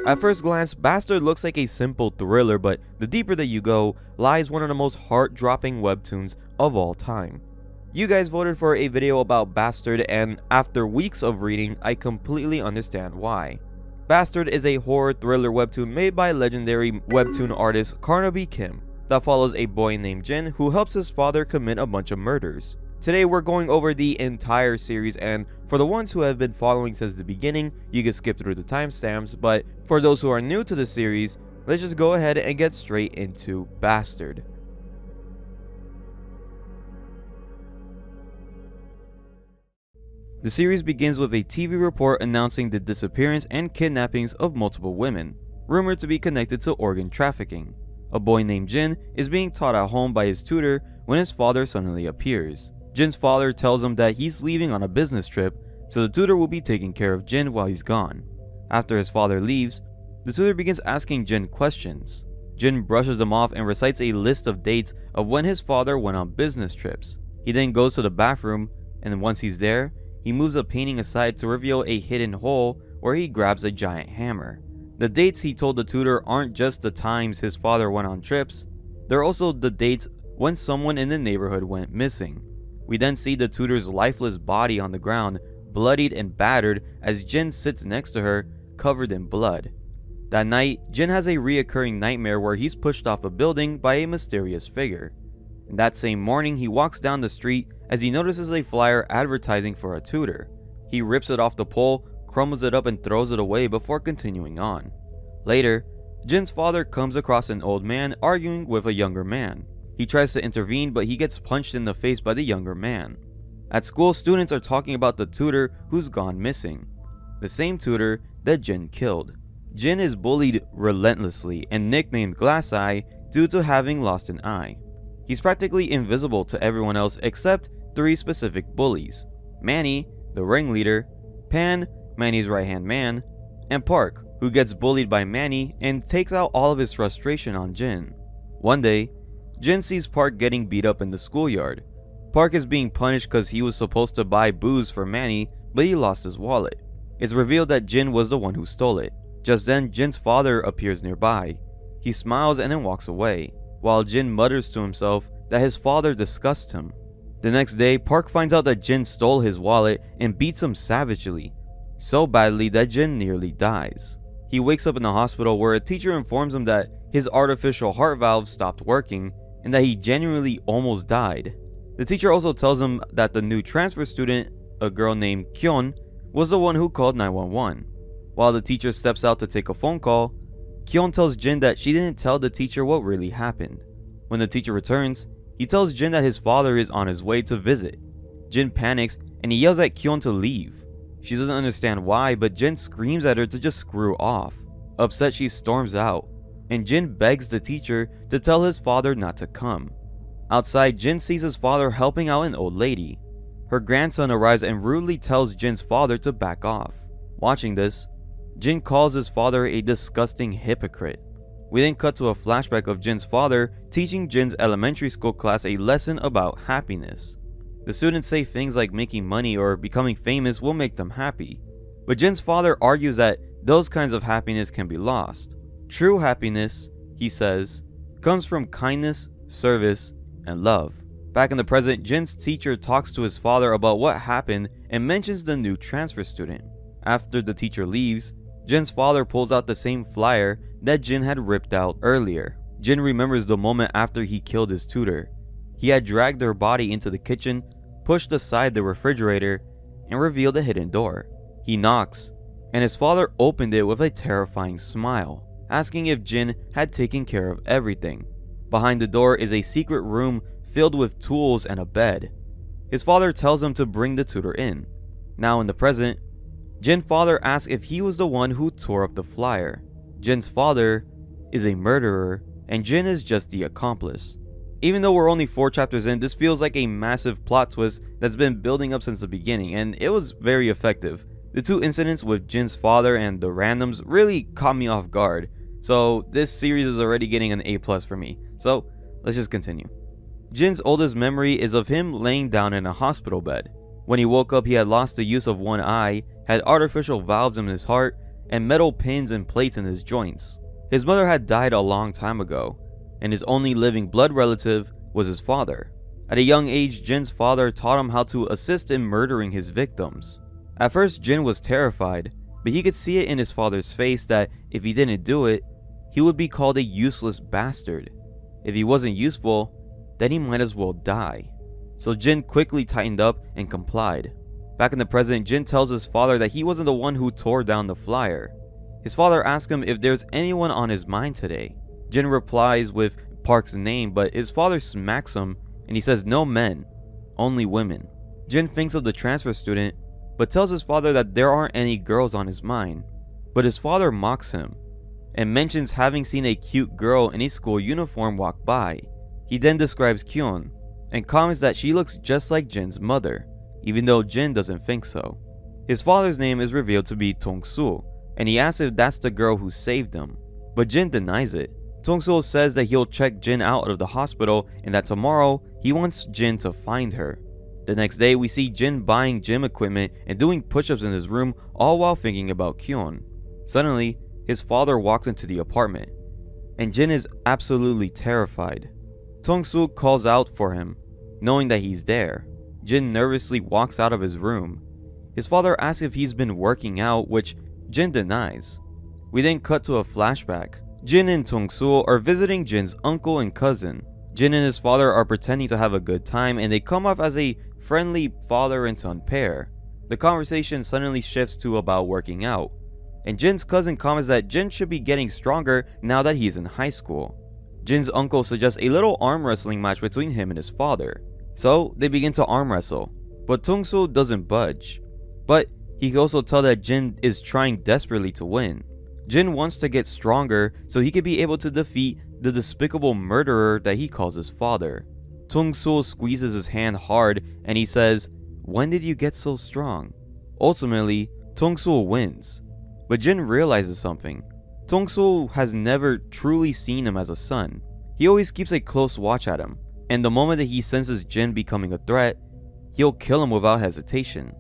At first glance, Bastard looks like a simple thriller, but the deeper that you go, lies one of the most heart-dropping webtoons of all time. You guys voted for a video about Bastard, and after weeks of reading, I completely understand why. Bastard is a horror thriller webtoon made by legendary webtoon artist Carnby that follows a boy named Jin who helps his father commit a bunch of murders. Today we're going over the entire series, and for the ones who have been following since the beginning, you can skip through the timestamps, but for those who are new to the series, let's just go ahead and get straight into Bastard. The series begins with a TV report announcing the disappearance and kidnappings of multiple women, rumored to be connected to organ trafficking. A boy named Jin is being taught at home by his tutor when his father suddenly appears. Jin's father tells him that he's leaving on a business trip, so the tutor will be taking care of Jin while he's gone. After his father leaves, the tutor begins asking Jin questions. Jin brushes them off and recites a list of dates of when his father went on business trips. He then goes to the bathroom, and once he's there, he moves a painting aside to reveal a hidden hole where he grabs a giant hammer. The dates he told the tutor aren't just the times his father went on trips, they're also the dates when someone in the neighborhood went missing. We then see the tutor's lifeless body on the ground, bloodied and battered, as Jin sits next to her, covered in blood. That night, Jin has a reoccurring nightmare where he's pushed off a building by a mysterious figure. And that same morning, he walks down the street as he notices a flyer advertising for a tutor. He rips it off the pole, crumbles it up and throws it away before continuing on. Later, Jin's father comes across an old man arguing with a younger man. He tries to intervene, but he gets punched in the face by the younger man. At school, students are talking about the tutor who's gone missing, the same tutor that Jin killed. Jin is bullied relentlessly and nicknamed Glass Eye due to having lost an eye. He's practically invisible to everyone else except 3 specific bullies: Manny, the ringleader, Pan, Manny's right-hand man, and Park, who gets bullied by Manny and takes out all of his frustration on Jin. One day, Jin sees Park getting beat up in the schoolyard. Park is being punished because he was supposed to buy booze for Manny, but he lost his wallet. It's revealed that Jin was the one who stole it. Just then, Jin's father appears nearby. He smiles and then walks away, while Jin mutters to himself that his father disgusts him. The next day, Park finds out that Jin stole his wallet and beats him savagely, so badly that Jin nearly dies. He wakes up in the hospital where a teacher informs him that his artificial heart valve stopped working and that he genuinely almost died. The teacher also tells him that the new transfer student, a girl named Kyon, was the one who called 911. While the teacher steps out to take a phone call, Kyon tells Jin that she didn't tell the teacher what really happened. When the teacher returns, he tells Jin that his father is on his way to visit. Jin panics and he yells at Kyon to leave. She doesn't understand why, but Jin screams at her to just screw off. Upset, she storms out, and Jin begs the teacher to tell his father not to come. Outside, Jin sees his father helping out an old lady. Her grandson arrives and rudely tells Jin's father to back off. Watching this, Jin calls his father a disgusting hypocrite. We then cut to a flashback of Jin's father teaching Jin's elementary school class a lesson about happiness. The students say things like making money or becoming famous will make them happy, but Jin's father argues that those kinds of happiness can be lost. True happiness, he says, comes from kindness, service, and love. Back in the present, Jin's teacher talks to his father about what happened and mentions the new transfer student. After the teacher leaves, Jin's father pulls out the same flyer that Jin had ripped out earlier. Jin remembers the moment after he killed his tutor. He had dragged her body into the kitchen, pushed aside the refrigerator, and revealed a hidden door. He knocks, and his father opened it with a terrifying smile, asking if Jin had taken care of everything. Behind the door is a secret room filled with tools and a bed. His father tells him to bring the tutor in. Now in the present, Jin's father asks if he was the one who tore up the flyer. Jin's father is a murderer, and Jin is just the accomplice. Even though we're only 4 chapters in, this feels like a massive plot twist that's been building up since the beginning, and it was very effective. The 2 incidents with Jin's father and the randoms really caught me off guard, so this series is already getting an A+ for me. So let's just continue. Jin's oldest memory is of him laying down in a hospital bed. When he woke up, he had lost the use of one eye, had artificial valves in his heart, and metal pins and plates in his joints. His mother had died a long time ago, and his only living blood relative was his father. At a young age, Jin's father taught him how to assist in murdering his victims. At first, Jin was terrified, but he could see it in his father's face that if he didn't do it, he would be called a useless bastard. If he wasn't useful, then he might as well die. So Jin quickly tightened up and complied. Back in the present, Jin tells his father that he wasn't the one who tore down the flyer. His father asks him if there's anyone on his mind today. Jin replies with Park's name, but his father smacks him and he says no men, only women. Jin thinks of the transfer student, but tells his father that there aren't any girls on his mind. But his father mocks him and mentions having seen a cute girl in a school uniform walk by. He then describes Kyon and comments that she looks just like Jin's mother, even though Jin doesn't think so. His father's name is revealed to be Dongsoo, and he asks if that's the girl who saved him, but Jin denies it. Dongsoo says that he'll check Jin out of the hospital and that tomorrow he wants Jin to find her. The next day, we see Jin buying gym equipment and doing push-ups in his room, all while thinking about Kyon. Suddenly, his father walks into the apartment, and Jin is absolutely terrified. Dongsoo calls out for him, knowing that he's there. Jin nervously walks out of his room. His father asks if he's been working out, which Jin denies. We then cut to a flashback. Jin and Dongsoo are visiting Jin's uncle and cousin. Jin and his father are pretending to have a good time, and they come off as a friendly father and son pair. The conversation suddenly shifts to about working out, and Jin's cousin comments that Jin should be getting stronger now that he's in high school. Jin's uncle suggests a little arm wrestling match between him and his father, so they begin to arm wrestle, but Dongsoo doesn't budge. But he can also tell that Jin is trying desperately to win. Jin wants to get stronger so he could be able to defeat the despicable murderer that he calls his father. Dongsoo squeezes his hand hard and he says, "When did you get so strong?" Ultimately, Dongsoo wins, but Jin realizes something. Dongsoo has never truly seen him as a son. He always keeps a close watch at him, and the moment that he senses Jin becoming a threat, he'll kill him without hesitation.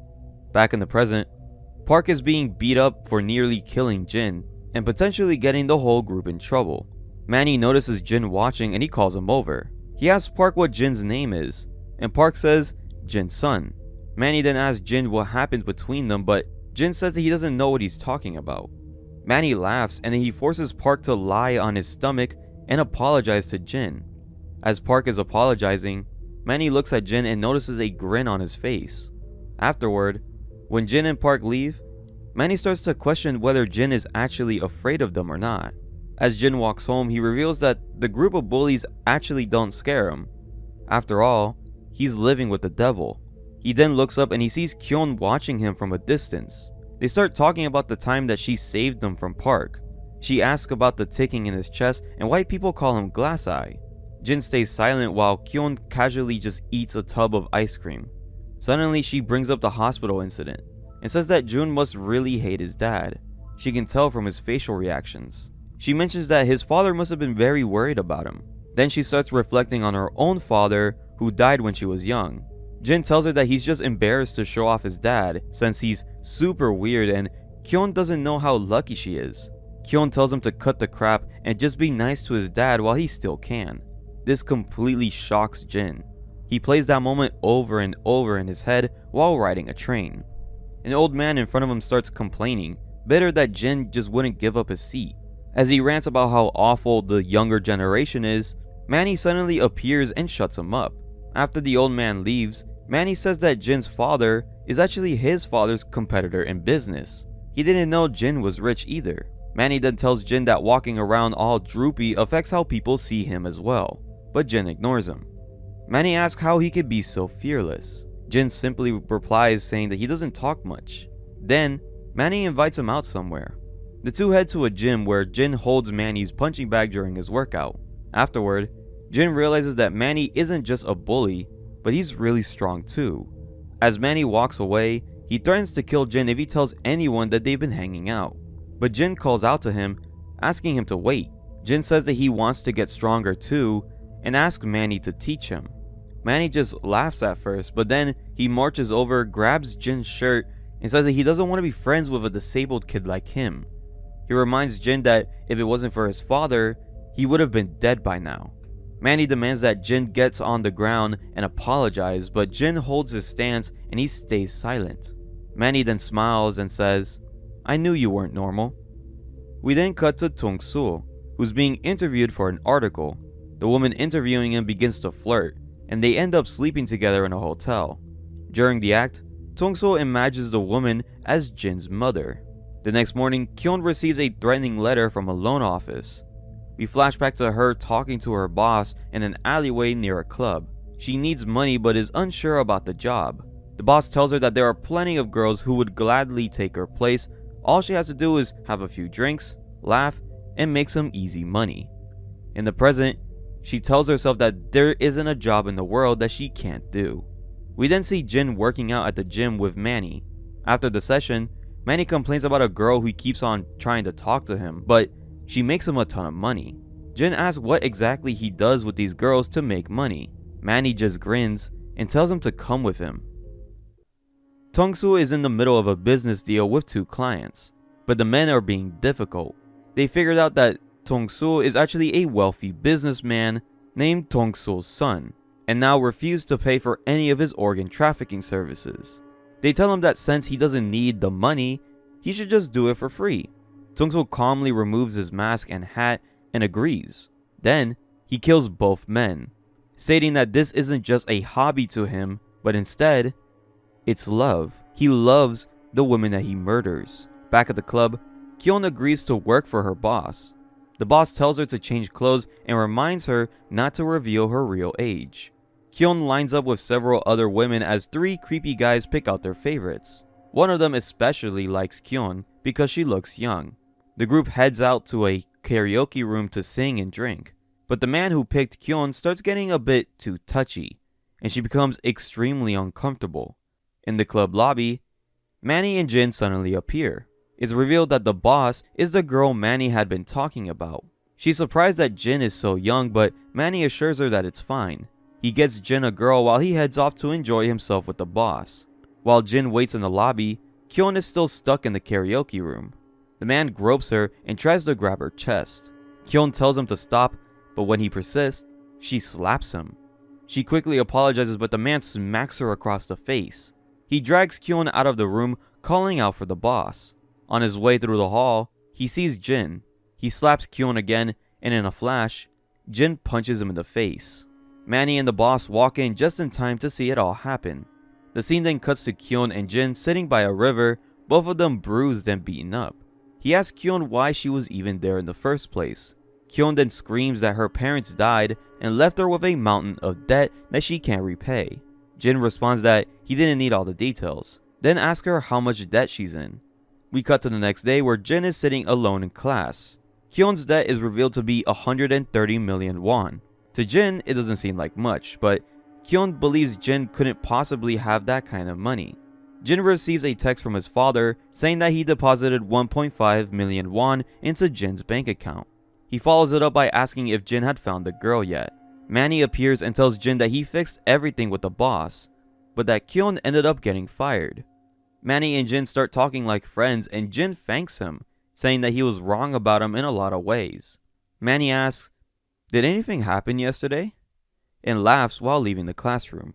Back in the present, Park is being beat up for nearly killing Jin and potentially getting the whole group in trouble. Manny notices Jin watching and he calls him over. He asks Park what Jin's name is, and Park says Jin's son. Manny then asks Jin what happened between them, but Jin says that he doesn't know what he's talking about. Manny laughs and then he forces Park to lie on his stomach and apologize to Jin. As Park is apologizing, Manny looks at Jin and notices a grin on his face. Afterward, when Jin and Park leave, Manny starts to question whether Jin is actually afraid of them or not. As Jin walks home, he reveals that the group of bullies actually don't scare him. After all, he's living with the devil. He then looks up and he sees Kyon watching him from a distance. They start talking about the time that she saved them from Park. She asks about the ticking in his chest and why people call him Glass Eye. Jin stays silent while Kyon casually just eats a tub of ice cream. Suddenly, she brings up the hospital incident and says that Jun must really hate his dad. She can tell from his facial reactions. She mentions that his father must have been very worried about him. Then she starts reflecting on her own father, who died when she was young. Jin tells her that he's just embarrassed to show off his dad since he's super weird, and Kyon doesn't know how lucky she is. Kyon tells him to cut the crap and just be nice to his dad while he still can. This completely shocks Jin. He plays that moment over and over in his head while riding a train. An old man in front of him starts complaining, bitter that Jin just wouldn't give up his seat. As he rants about how awful the younger generation is, Manny suddenly appears and shuts him up. After the old man leaves, Manny says that Jin's father is actually his father's competitor in business. He didn't know Jin was rich either. Manny then tells Jin that walking around all droopy affects how people see him as well, but Jin ignores him. Manny asks how he could be so fearless. Jin simply replies saying that he doesn't talk much. Then, Manny invites him out somewhere. The two head to a gym where Jin holds Manny's punching bag during his workout. Afterward, Jin realizes that Manny isn't just a bully, but he's really strong too. As Manny walks away, he threatens to kill Jin if he tells anyone that they've been hanging out. But Jin calls out to him, asking him to wait. Jin says that he wants to get stronger too, and asks Manny to teach him. Manny just laughs at first, but then he marches over, grabs Jin's shirt, and says that he doesn't want to be friends with a disabled kid like him. He reminds Jin that if it wasn't for his father, he would have been dead by now. Manny demands that Jin gets on the ground and apologizes, but Jin holds his stance and he stays silent. Manny then smiles and says, "I knew you weren't normal." We then cut to Dongsoo, who's being interviewed for an article. The woman interviewing him begins to flirt, and they end up sleeping together in a hotel. During the act, Dongsoo imagines the woman as Jin's mother. The next morning, Kyon receives a threatening letter from a loan office. We flash back to her talking to her boss in an alleyway near a club. She needs money but is unsure about the job. The boss tells her that there are plenty of girls who would gladly take her place. All she has to do is have a few drinks, laugh, and make some easy money. In the present, she tells herself that there isn't a job in the world that she can't do. We then see Jin working out at the gym with Manny. After the session, Manny complains about a girl who keeps on trying to talk to him, but she makes him a ton of money. Jin asks what exactly he does with these girls to make money. Manny just grins and tells him to come with him. Dongsoo is in the middle of a business deal with 2 clients, but the men are being difficult. They figured out that Dongsoo is actually a wealthy businessman named Dongsoo's son, and now refuse to pay for any of his organ trafficking services. They tell him that since he doesn't need the money, he should just do it for free. Dongsoo calmly removes his mask and hat and agrees. Then, he kills both men, stating that this isn't just a hobby to him, but instead, it's love. He loves the women that he murders. Back at the club, Kyon agrees to work for her boss. The boss tells her to change clothes and reminds her not to reveal her real age. Kyon lines up with several other women as 3 creepy guys pick out their favorites. One of them especially likes Kyon because she looks young. The group heads out to a karaoke room to sing and drink, but the man who picked Kyon starts getting a bit too touchy, and she becomes extremely uncomfortable. In the club lobby, Manny and Jin suddenly appear. It's revealed that the boss is the girl Manny had been talking about. She's surprised that Jin is so young, but Manny assures her that it's fine. He gets Jin a girl while he heads off to enjoy himself with the boss. While Jin waits in the lobby, Kyon is still stuck in the karaoke room. The man gropes her and tries to grab her chest. Kyon tells him to stop, but when he persists, she slaps him. She quickly apologizes, but the man smacks her across the face. He drags Kyon out of the room, calling out for the boss. On his way through the hall, he sees Jin. He slaps Kyon again, and in a flash, Jin punches him in the face. Manny and the boss walk in just in time to see it all happen. The scene then cuts to Kyon and Jin sitting by a river, both of them bruised and beaten up. He asks Kyon why she was even there in the first place. Kyon then screams that her parents died and left her with a mountain of debt that she can't repay. Jin responds that he didn't need all the details, then asks her how much debt she's in. We cut to the next day where Jin is sitting alone in class. Kyon's debt is revealed to be 130 million won. To Jin, it doesn't seem like much, but Kyon believes Jin couldn't possibly have that kind of money. Jin receives a text from his father saying that he deposited 1.5 million won into Jin's bank account. He follows it up by asking if Jin had found the girl yet. Manny appears and tells Jin that he fixed everything with the boss, but that Kyon ended up getting fired. Manny and Jin start talking like friends, and Jin thanks him, saying that he was wrong about him in a lot of ways. Manny asks, "Did anything happen yesterday?" and laughs while leaving the classroom.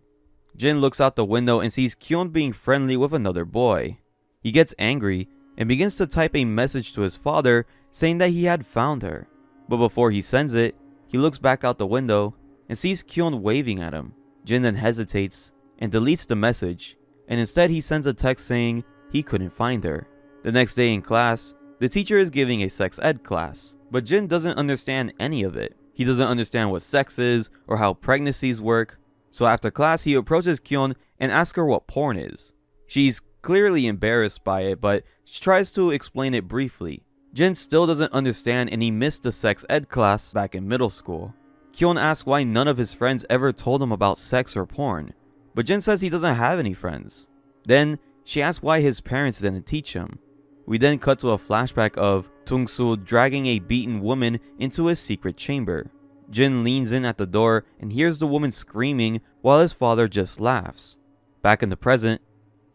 Jin looks out the window and sees Kyon being friendly with another boy. He gets angry and begins to type a message to his father saying that he had found her. But before he sends it, he looks back out the window and sees Kyon waving at him. Jin then hesitates and deletes the message, and instead he sends a text saying he couldn't find her. The next day in class, the teacher is giving a sex ed class, but Jin doesn't understand any of it. He doesn't understand what sex is or how pregnancies work, so after class he approaches Kyon and asks her what porn is. She's clearly embarrassed by it, but she tries to explain it briefly. Jin still doesn't understand, and he missed the sex ed class back in middle school. Kyon asks why none of his friends ever told him about sex or porn, but Jin says he doesn't have any friends. Then she asks why his parents didn't teach him. We then cut to a flashback of Dongsoo dragging a beaten woman into his secret chamber. Jin leans in at the door and hears the woman screaming while his father just laughs. Back in the present,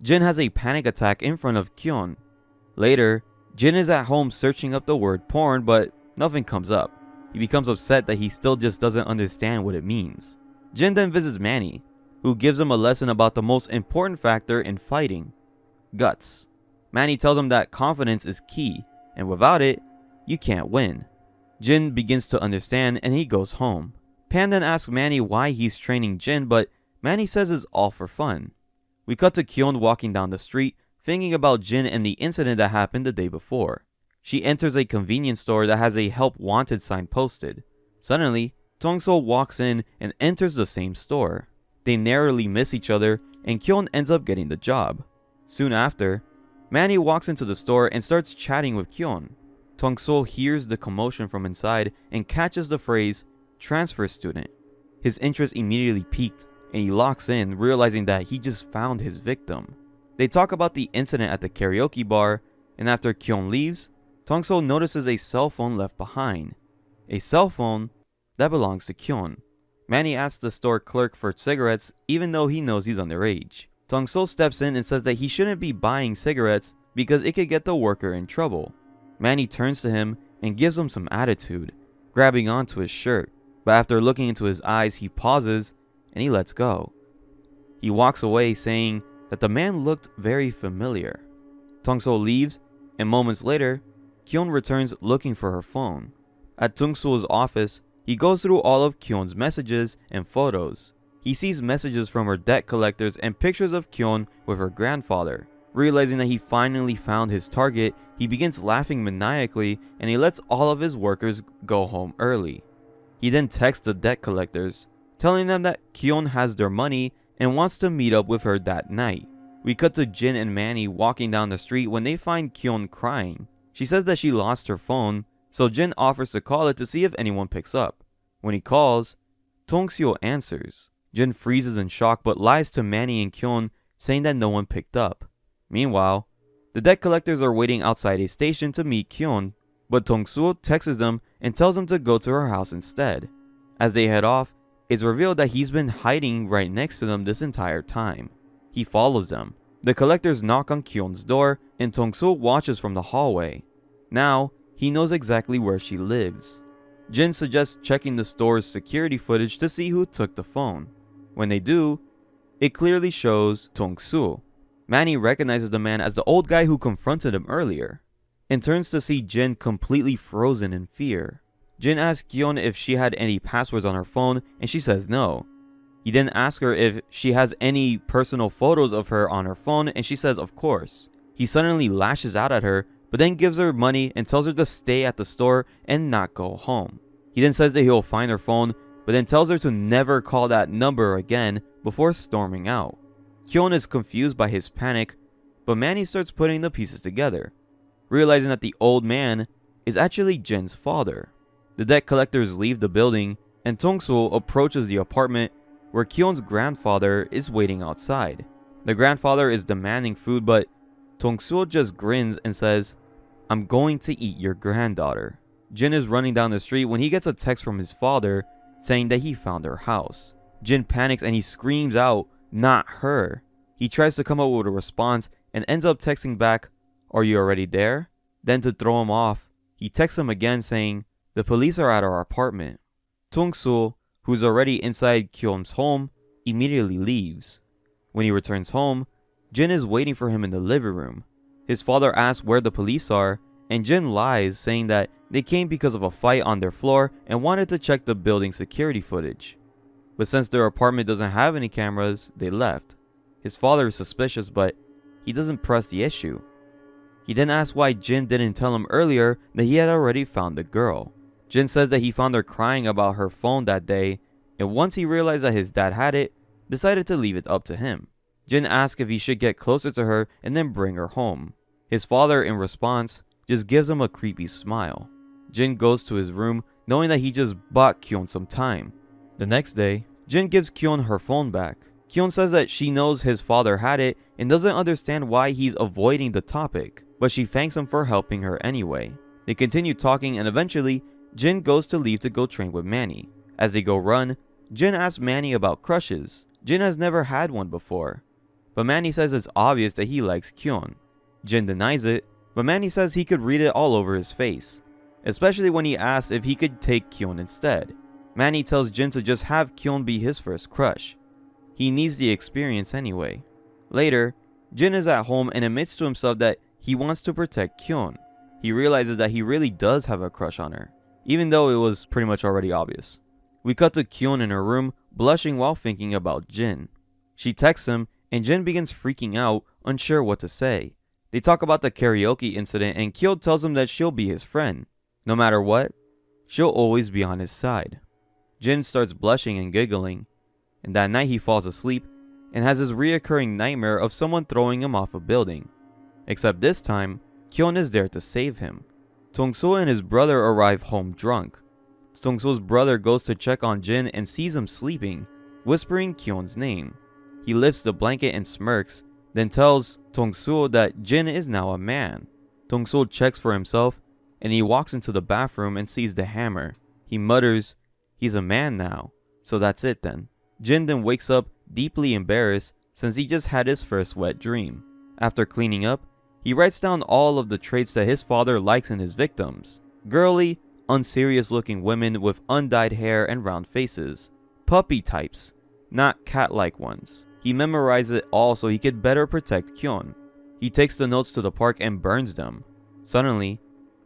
Jin has a panic attack in front of Kyon. Later, Jin is at home searching up the word porn, but nothing comes up. He becomes upset that he still just doesn't understand what it means. Jin then visits Manny, who gives him a lesson about the most important factor in fighting: guts. Manny tells him that confidence is key, and without it, you can't win. Jin begins to understand and he goes home. Pan then asks Manny why he's training Jin, but Manny says it's all for fun. We cut to Kyon walking down the street, thinking about Jin and the incident that happened the day before. She enters a convenience store that has a help wanted sign posted. Suddenly, Dongsoo walks in and enters the same store. They narrowly miss each other and Kyon ends up getting the job. Soon after, Manny walks into the store and starts chatting with Kyon. Dongsoo hears the commotion from inside and catches the phrase transfer student. His interest immediately peaked and he locks in, realizing that he just found his victim. They talk about the incident at the karaoke bar, and after Kyon leaves, Dongsoo notices a cell phone left behind. A cell phone that belongs to Kyon. Manny asks the store clerk for cigarettes even though he knows he's underage. Dongsoo steps in and says that he shouldn't be buying cigarettes because it could get the worker in trouble. Manny turns to him and gives him some attitude, grabbing onto his shirt, but after looking into his eyes he pauses and he lets go. He walks away saying that the man looked very familiar. Dongsoo leaves and moments later, Kyon returns looking for her phone. At Dongsoo's office, he goes through all of Kyon's messages and photos. He sees messages from her debt collectors and pictures of Kyon with her grandfather. Realizing that he finally found his target, he begins laughing maniacally and he lets all of his workers go home early. He then texts the debt collectors, telling them that Kyon has their money and wants to meet up with her that night. We cut to Jin and Manny walking down the street when they find Kyon crying. She says that she lost her phone, so Jin offers to call it to see if anyone picks up. When he calls, Dongsoo answers. Jin freezes in shock but lies to Manny and Kyon, saying that no one picked up. Meanwhile, the debt collectors are waiting outside a station to meet Kyon, but Dongsoo texts them and tells them to go to her house instead. As they head off, it's revealed that he's been hiding right next to them this entire time. He follows them. The collectors knock on Kyon's door and Dongsoo watches from the hallway. Now, he knows exactly where she lives. Jin suggests checking the store's security footage to see who took the phone. When they do, it clearly shows Dongsoo. Manny recognizes the man as the old guy who confronted him earlier, and turns to see Jin completely frozen in fear. Jin asks Kyon if she had any passwords on her phone, and she says no. He then asks her if she has any personal photos of her on her phone, and she says of course. He suddenly lashes out at her, but then gives her money and tells her to stay at the store and not go home. He then says that he'll find her phone, but then tells her to never call that number again before storming out. Kyon is confused by his panic, but Manny starts putting the pieces together, realizing that the old man is actually Jin's father. The debt collectors leave the building, and Dongsoo approaches the apartment where Kyon's grandfather is waiting outside. The grandfather is demanding food, but Dongsoo just grins and says, "I'm going to eat your granddaughter." Jin is running down the street when he gets a text from his father saying that he found her house. Jin panics and he screams out, "Not her." He tries to come up with a response and ends up texting back, "Are you already there?" Then to throw him off, he texts him again saying, "The police are at our apartment." Dongsoo, who's already inside Kyon's home, immediately leaves. When he returns home, Jin is waiting for him in the living room. His father asks where the police are, and Jin lies, saying that they came because of a fight on their floor and wanted to check the building security footage. But since their apartment doesn't have any cameras, they left. His father is suspicious, but he doesn't press the issue. He then asks why Jin didn't tell him earlier that he had already found the girl. Jin says that he found her crying about her phone that day, and once he realized that his dad had it, decided to leave it up to him. Jin asks if he should get closer to her and then bring her home. His father, in response, just gives him a creepy smile. Jin goes to his room, knowing that he just bought Kyon some time. The next day, Jin gives Kyon her phone back. Kyon says that she knows his father had it and doesn't understand why he's avoiding the topic, but she thanks him for helping her anyway. They continue talking and eventually, Jin goes to leave to go train with Manny. As they go run, Jin asks Manny about crushes. Jin has never had one before, but Manny says it's obvious that he likes Kyon. Jin denies it, but Manny says he could read it all over his face, especially when he asks if he could take Kyon instead. Manny tells Jin to just have Kyon be his first crush. He needs the experience anyway. Later, Jin is at home and admits to himself that he wants to protect Kyon. He realizes that he really does have a crush on her, even though it was pretty much already obvious. We cut to Kyon in her room, blushing while thinking about Jin. She texts him, and Jin begins freaking out, unsure what to say. They talk about the karaoke incident, and Kyo tells him that she'll be his friend. No matter what, she'll always be on his side. Jin starts blushing and giggling, and that night he falls asleep and has his reoccurring nightmare of someone throwing him off a building. Except this time, Kyon is there to save him. Dongsoo and his brother arrive home drunk. Dongsoo's brother goes to check on Jin and sees him sleeping, whispering Kyon's name. He lifts the blanket and smirks, then tells Dongsoo that Jin is now a man. Dongsoo checks for himself, and he walks into the bathroom and sees the hammer. He mutters, "He's a man now, so that's it then." Jin then wakes up deeply embarrassed since he just had his first wet dream. After cleaning up, he writes down all of the traits that his father likes in his victims. Girly, unserious looking women with undyed hair and round faces. Puppy types, not cat-like ones. He memorized it all so he could better protect Kyon. He takes the notes to the park and burns them. Suddenly,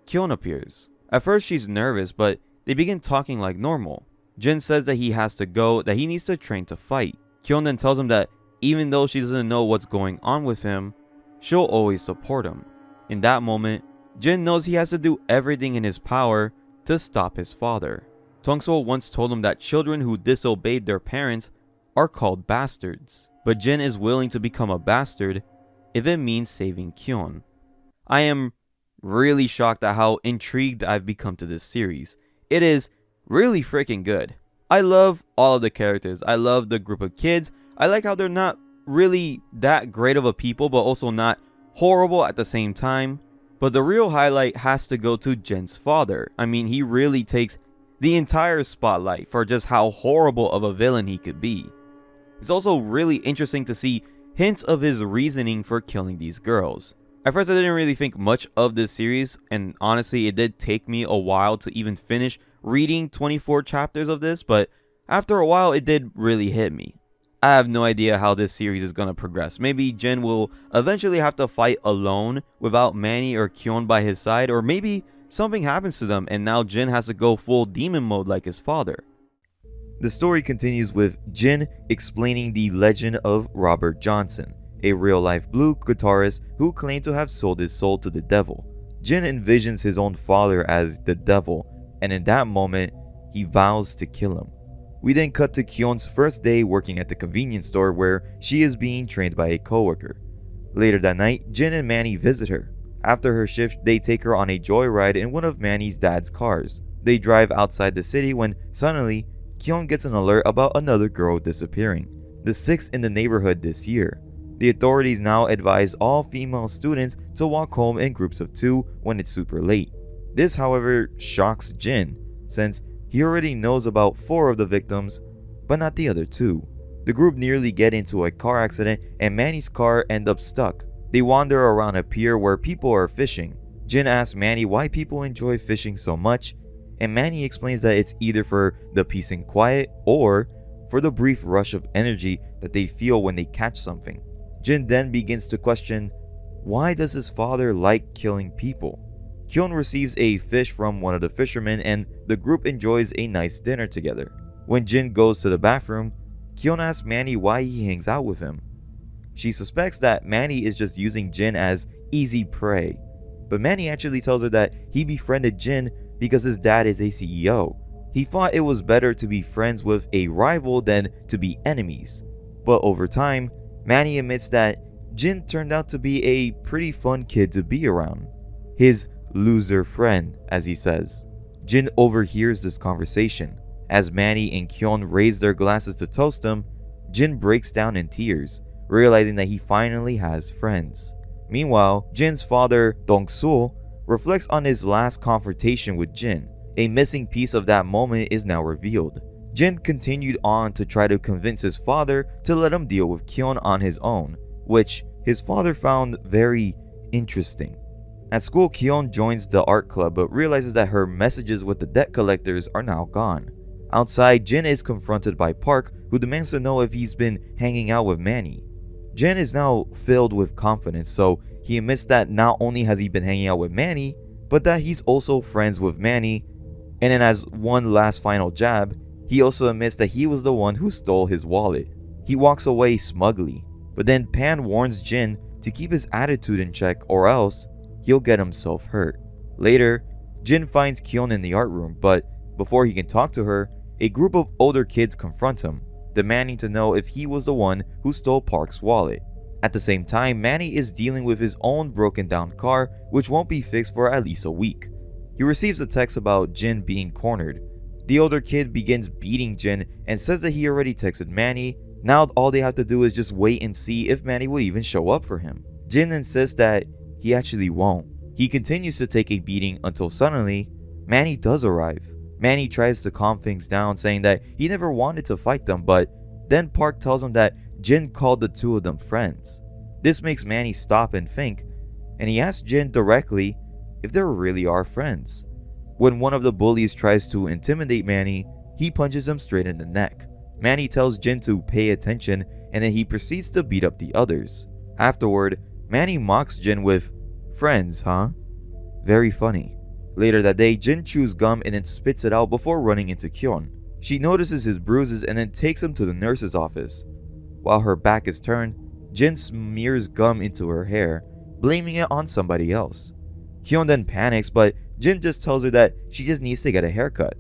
Kyon appears. At first she's nervous, but they begin talking like normal. Jin says that he has to go, that he needs to train to fight. Kyon then tells him that even though she doesn't know what's going on with him, she'll always support him. In that moment, Jin knows he has to do everything in his power to stop his father. Dongsoo once told him that children who disobeyed their parents are called bastards, but Jin is willing to become a bastard if it means saving Kyon. I am really shocked at how intrigued I've become to this series. It is really freaking good. I love all of the characters. I love the group of kids. I like how they're not really that great of a people, but also not horrible at the same time. But the real highlight has to go to Jin's father. I mean, he really takes the entire spotlight for just how horrible of a villain he could be. It's also really interesting to see hints of his reasoning for killing these girls. At first I didn't really think much of this series, and honestly it did take me a while to even finish reading 24 chapters of this, but after a while it did really hit me. I have no idea how this series is going to progress. Maybe Jin will eventually have to fight alone without Manny or Kyon by his side, or maybe something happens to them and now Jin has to go full demon mode like his father. The story continues with Jin explaining the legend of Robert Johnson, a real-life blue guitarist who claimed to have sold his soul to the devil. Jin envisions his own father as the devil, and in that moment, he vows to kill him. We then cut to Kyon's first day working at the convenience store where she is being trained by a coworker. Later that night, Jin and Manny visit her. After her shift, they take her on a joyride in one of Manny's dad's cars. They drive outside the city when suddenly, Kyon gets an alert about another girl disappearing, the sixth in the neighborhood this year. The authorities now advise all female students to walk home in groups of 2 when it's super late. This, however, shocks Jin, since he already knows about 4 of the victims, but not the other 2. The group nearly get into a car accident and Manny's car ends up stuck. They wander around a pier where people are fishing. Jin asks Manny why people enjoy fishing so much, and Manny explains that it's either for the peace and quiet or for the brief rush of energy that they feel when they catch something. Jin then begins to question, why does his father like killing people? Kyon receives a fish from one of the fishermen and the group enjoys a nice dinner together. When Jin goes to the bathroom, Kyon asks Manny why he hangs out with him. She suspects that Manny is just using Jin as easy prey, but Manny actually tells her that he befriended Jin because his dad is a CEO. He thought it was better to be friends with a rival than to be enemies. But over time, Manny admits that Jin turned out to be a pretty fun kid to be around. His loser friend, as he says. Jin overhears this conversation. As Manny and Kyon raise their glasses to toast him, Jin breaks down in tears, realizing that he finally has friends. Meanwhile, Jin's father, Dongsoo, reflects on his last confrontation with Jin. A missing piece of that moment is now revealed. Jin continued on to try to convince his father to let him deal with Kyon on his own, which his father found very interesting. At school, Kyon joins the art club but realizes that her messages with the debt collectors are now gone. Outside, Jin is confronted by Park, who demands to know if he's been hanging out with Manny. Jin is now filled with confidence, so he admits that not only has he been hanging out with Manny, but that he's also friends with Manny, and then as one last final jab, he also admits that he was the one who stole his wallet. He walks away smugly, but then Pan warns Jin to keep his attitude in check or else he'll get himself hurt. Later, Jin finds Kyon in the art room, but before he can talk to her, a group of older kids confront him, demanding to know if he was the one who stole Park's wallet. At the same time, Manny is dealing with his own broken down car, which won't be fixed for at least a week. He receives a text about Jin being cornered. The older kid begins beating Jin and says that he already texted Manny. Now all they have to do is just wait and see if Manny would even show up for him. Jin insists that he actually won't. He continues to take a beating until suddenly, Manny does arrive. Manny tries to calm things down, saying that he never wanted to fight them, but then Park tells him that Jin called the two of them friends. This makes Manny stop and think, and he asks Jin directly if they really are friends. When one of the bullies tries to intimidate Manny, he punches him straight in the neck. Manny tells Jin to pay attention, and then he proceeds to beat up the others. Afterward, Manny mocks Jin with, "Friends, huh? Very funny." Later that day, Jin chews gum and then spits it out before running into Kyon. She notices his bruises and then takes him to the nurse's office. While her back is turned, Jin smears gum into her hair, blaming it on somebody else. Kyon then panics, but Jin just tells her that she just needs to get a haircut.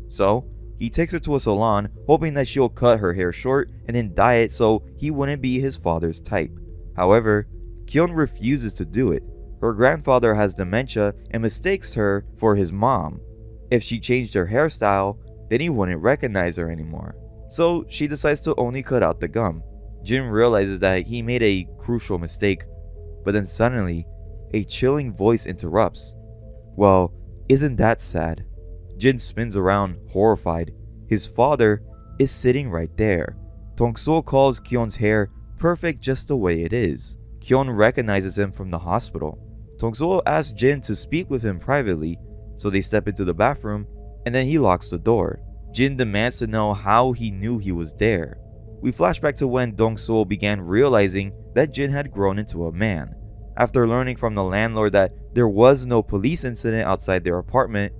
So, he takes her to a salon, hoping that she'll cut her hair short and then dye it so he wouldn't be his father's type. However, Kyon refuses to do it. Her grandfather has dementia and mistakes her for his mom. If she changed her hairstyle, then he wouldn't recognize her anymore. So she decides to only cut out the gum. Jin realizes that he made a crucial mistake, but then suddenly, a chilling voice interrupts. Well, isn't that sad? Jin spins around, horrified. His father is sitting right there. Dongsoo calls Kyon's hair perfect just the way it is. Kyon recognizes him from the hospital. Dongsoo asks Jin to speak with him privately, so they step into the bathroom, and then he locks the door. Jin demands to know how he knew he was there. We flash back to when Dongsoo began realizing that Jin had grown into a man. After learning from the landlord that there was no police incident outside their apartment,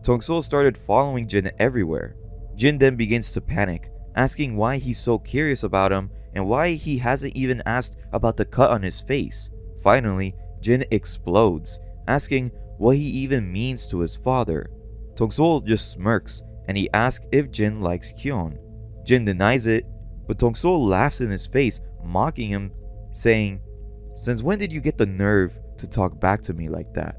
Dongsoo started following Jin everywhere. Jin then begins to panic, asking why he's so curious about him and why he hasn't even asked about the cut on his face. Finally, Jin explodes, asking what he even means to his father. Dongsoo just smirks and he asks if Jin likes Kyon. Jin denies it, but Dongsoo laughs in his face, mocking him, saying, "Since when did you get the nerve to talk back to me like that?"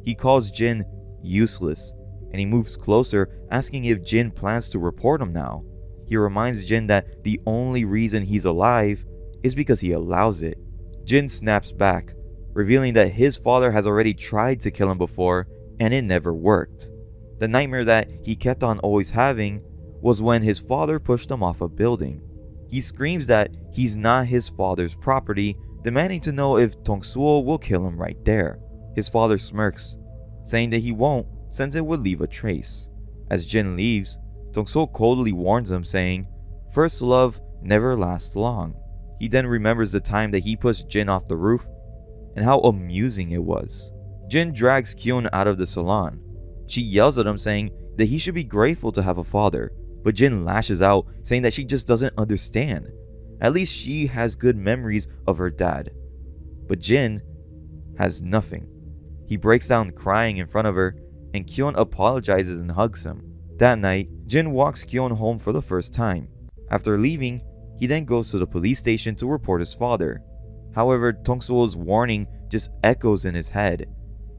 He calls Jin useless, and he moves closer, asking if Jin plans to report him now. He reminds Jin that the only reason he's alive is because he allows it. Jin snaps back, revealing that his father has already tried to kill him before, and it never worked. The nightmare that he kept on always having was when his father pushed him off a building. He screams that he's not his father's property, demanding to know if Dongsoo will kill him right there. His father smirks, saying that he won't since it would leave a trace. As Jin leaves, Dongsoo coldly warns him, saying, "First love never lasts long." He then remembers the time that he pushed Jin off the roof and how amusing it was. Jin drags Kyon out of the salon. She yells at him, saying that he should be grateful to have a father, but Jin lashes out, saying that she just doesn't understand. At least she has good memories of her dad. But Jin has nothing. He breaks down crying in front of her, and Kyon apologizes and hugs him. That night, Jin walks Kyon home for the first time. After leaving, he then goes to the police station to report his father. However, Dongsoo's warning just echoes in his head.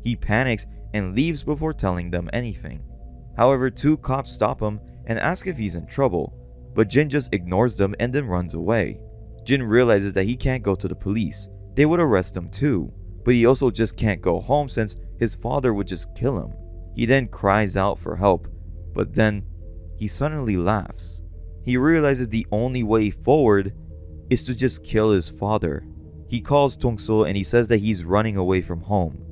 He panics and leaves before telling them anything. However, two cops stop him and ask if he's in trouble, but Jin just ignores them and then runs away. Jin realizes that he can't go to the police. They would arrest him too, but he also just can't go home since his father would just kill him. He then cries out for help, but then he suddenly laughs. He realizes the only way forward is to just kill his father. He calls Dongsoo and he says that he's running away from home.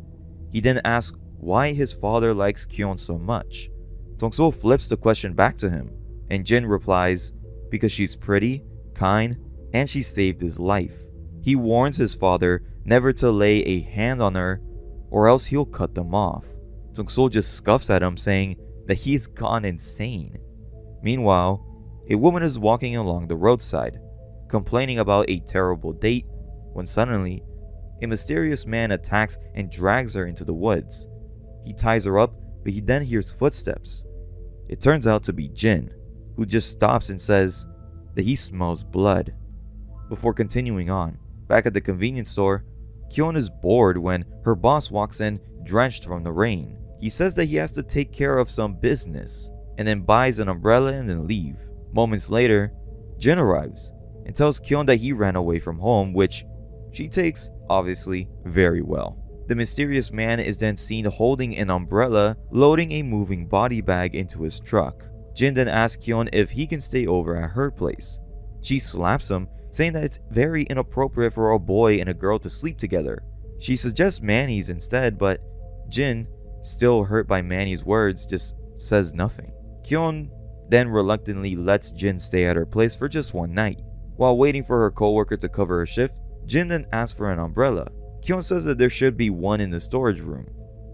He then asks why his father likes Kyon so much. Dongsoo flips the question back to him, and Jin replies, because she's pretty, kind, and she saved his life. He warns his father never to lay a hand on her or else he'll cut them off. Dongsoo just scoffs at him, saying that he's gone insane. Meanwhile, a woman is walking along the roadside, complaining about a terrible date, when suddenly, a mysterious man attacks and drags her into the woods. He ties her up, but he then hears footsteps. It turns out to be Jin, who just stops and says that he smells blood. Before continuing on, back at the convenience store, Kyon is bored when her boss walks in drenched from the rain. He says that he has to take care of some business, and then buys an umbrella and then leave. Moments later, Jin arrives and tells Kyon that he ran away from home, which she takes, obviously, very well. The mysterious man is then seen holding an umbrella, loading a moving body bag into his truck. Jin then asks Kyon if he can stay over at her place. She slaps him, saying that it's very inappropriate for a boy and a girl to sleep together. She suggests Manny's instead, but Jin, still hurt by Manny's words, just says nothing. Kyon then reluctantly lets Jin stay at her place for just one night. While waiting for her coworker to cover her shift, Jin then asks for an umbrella. Kyon says that there should be one in the storage room.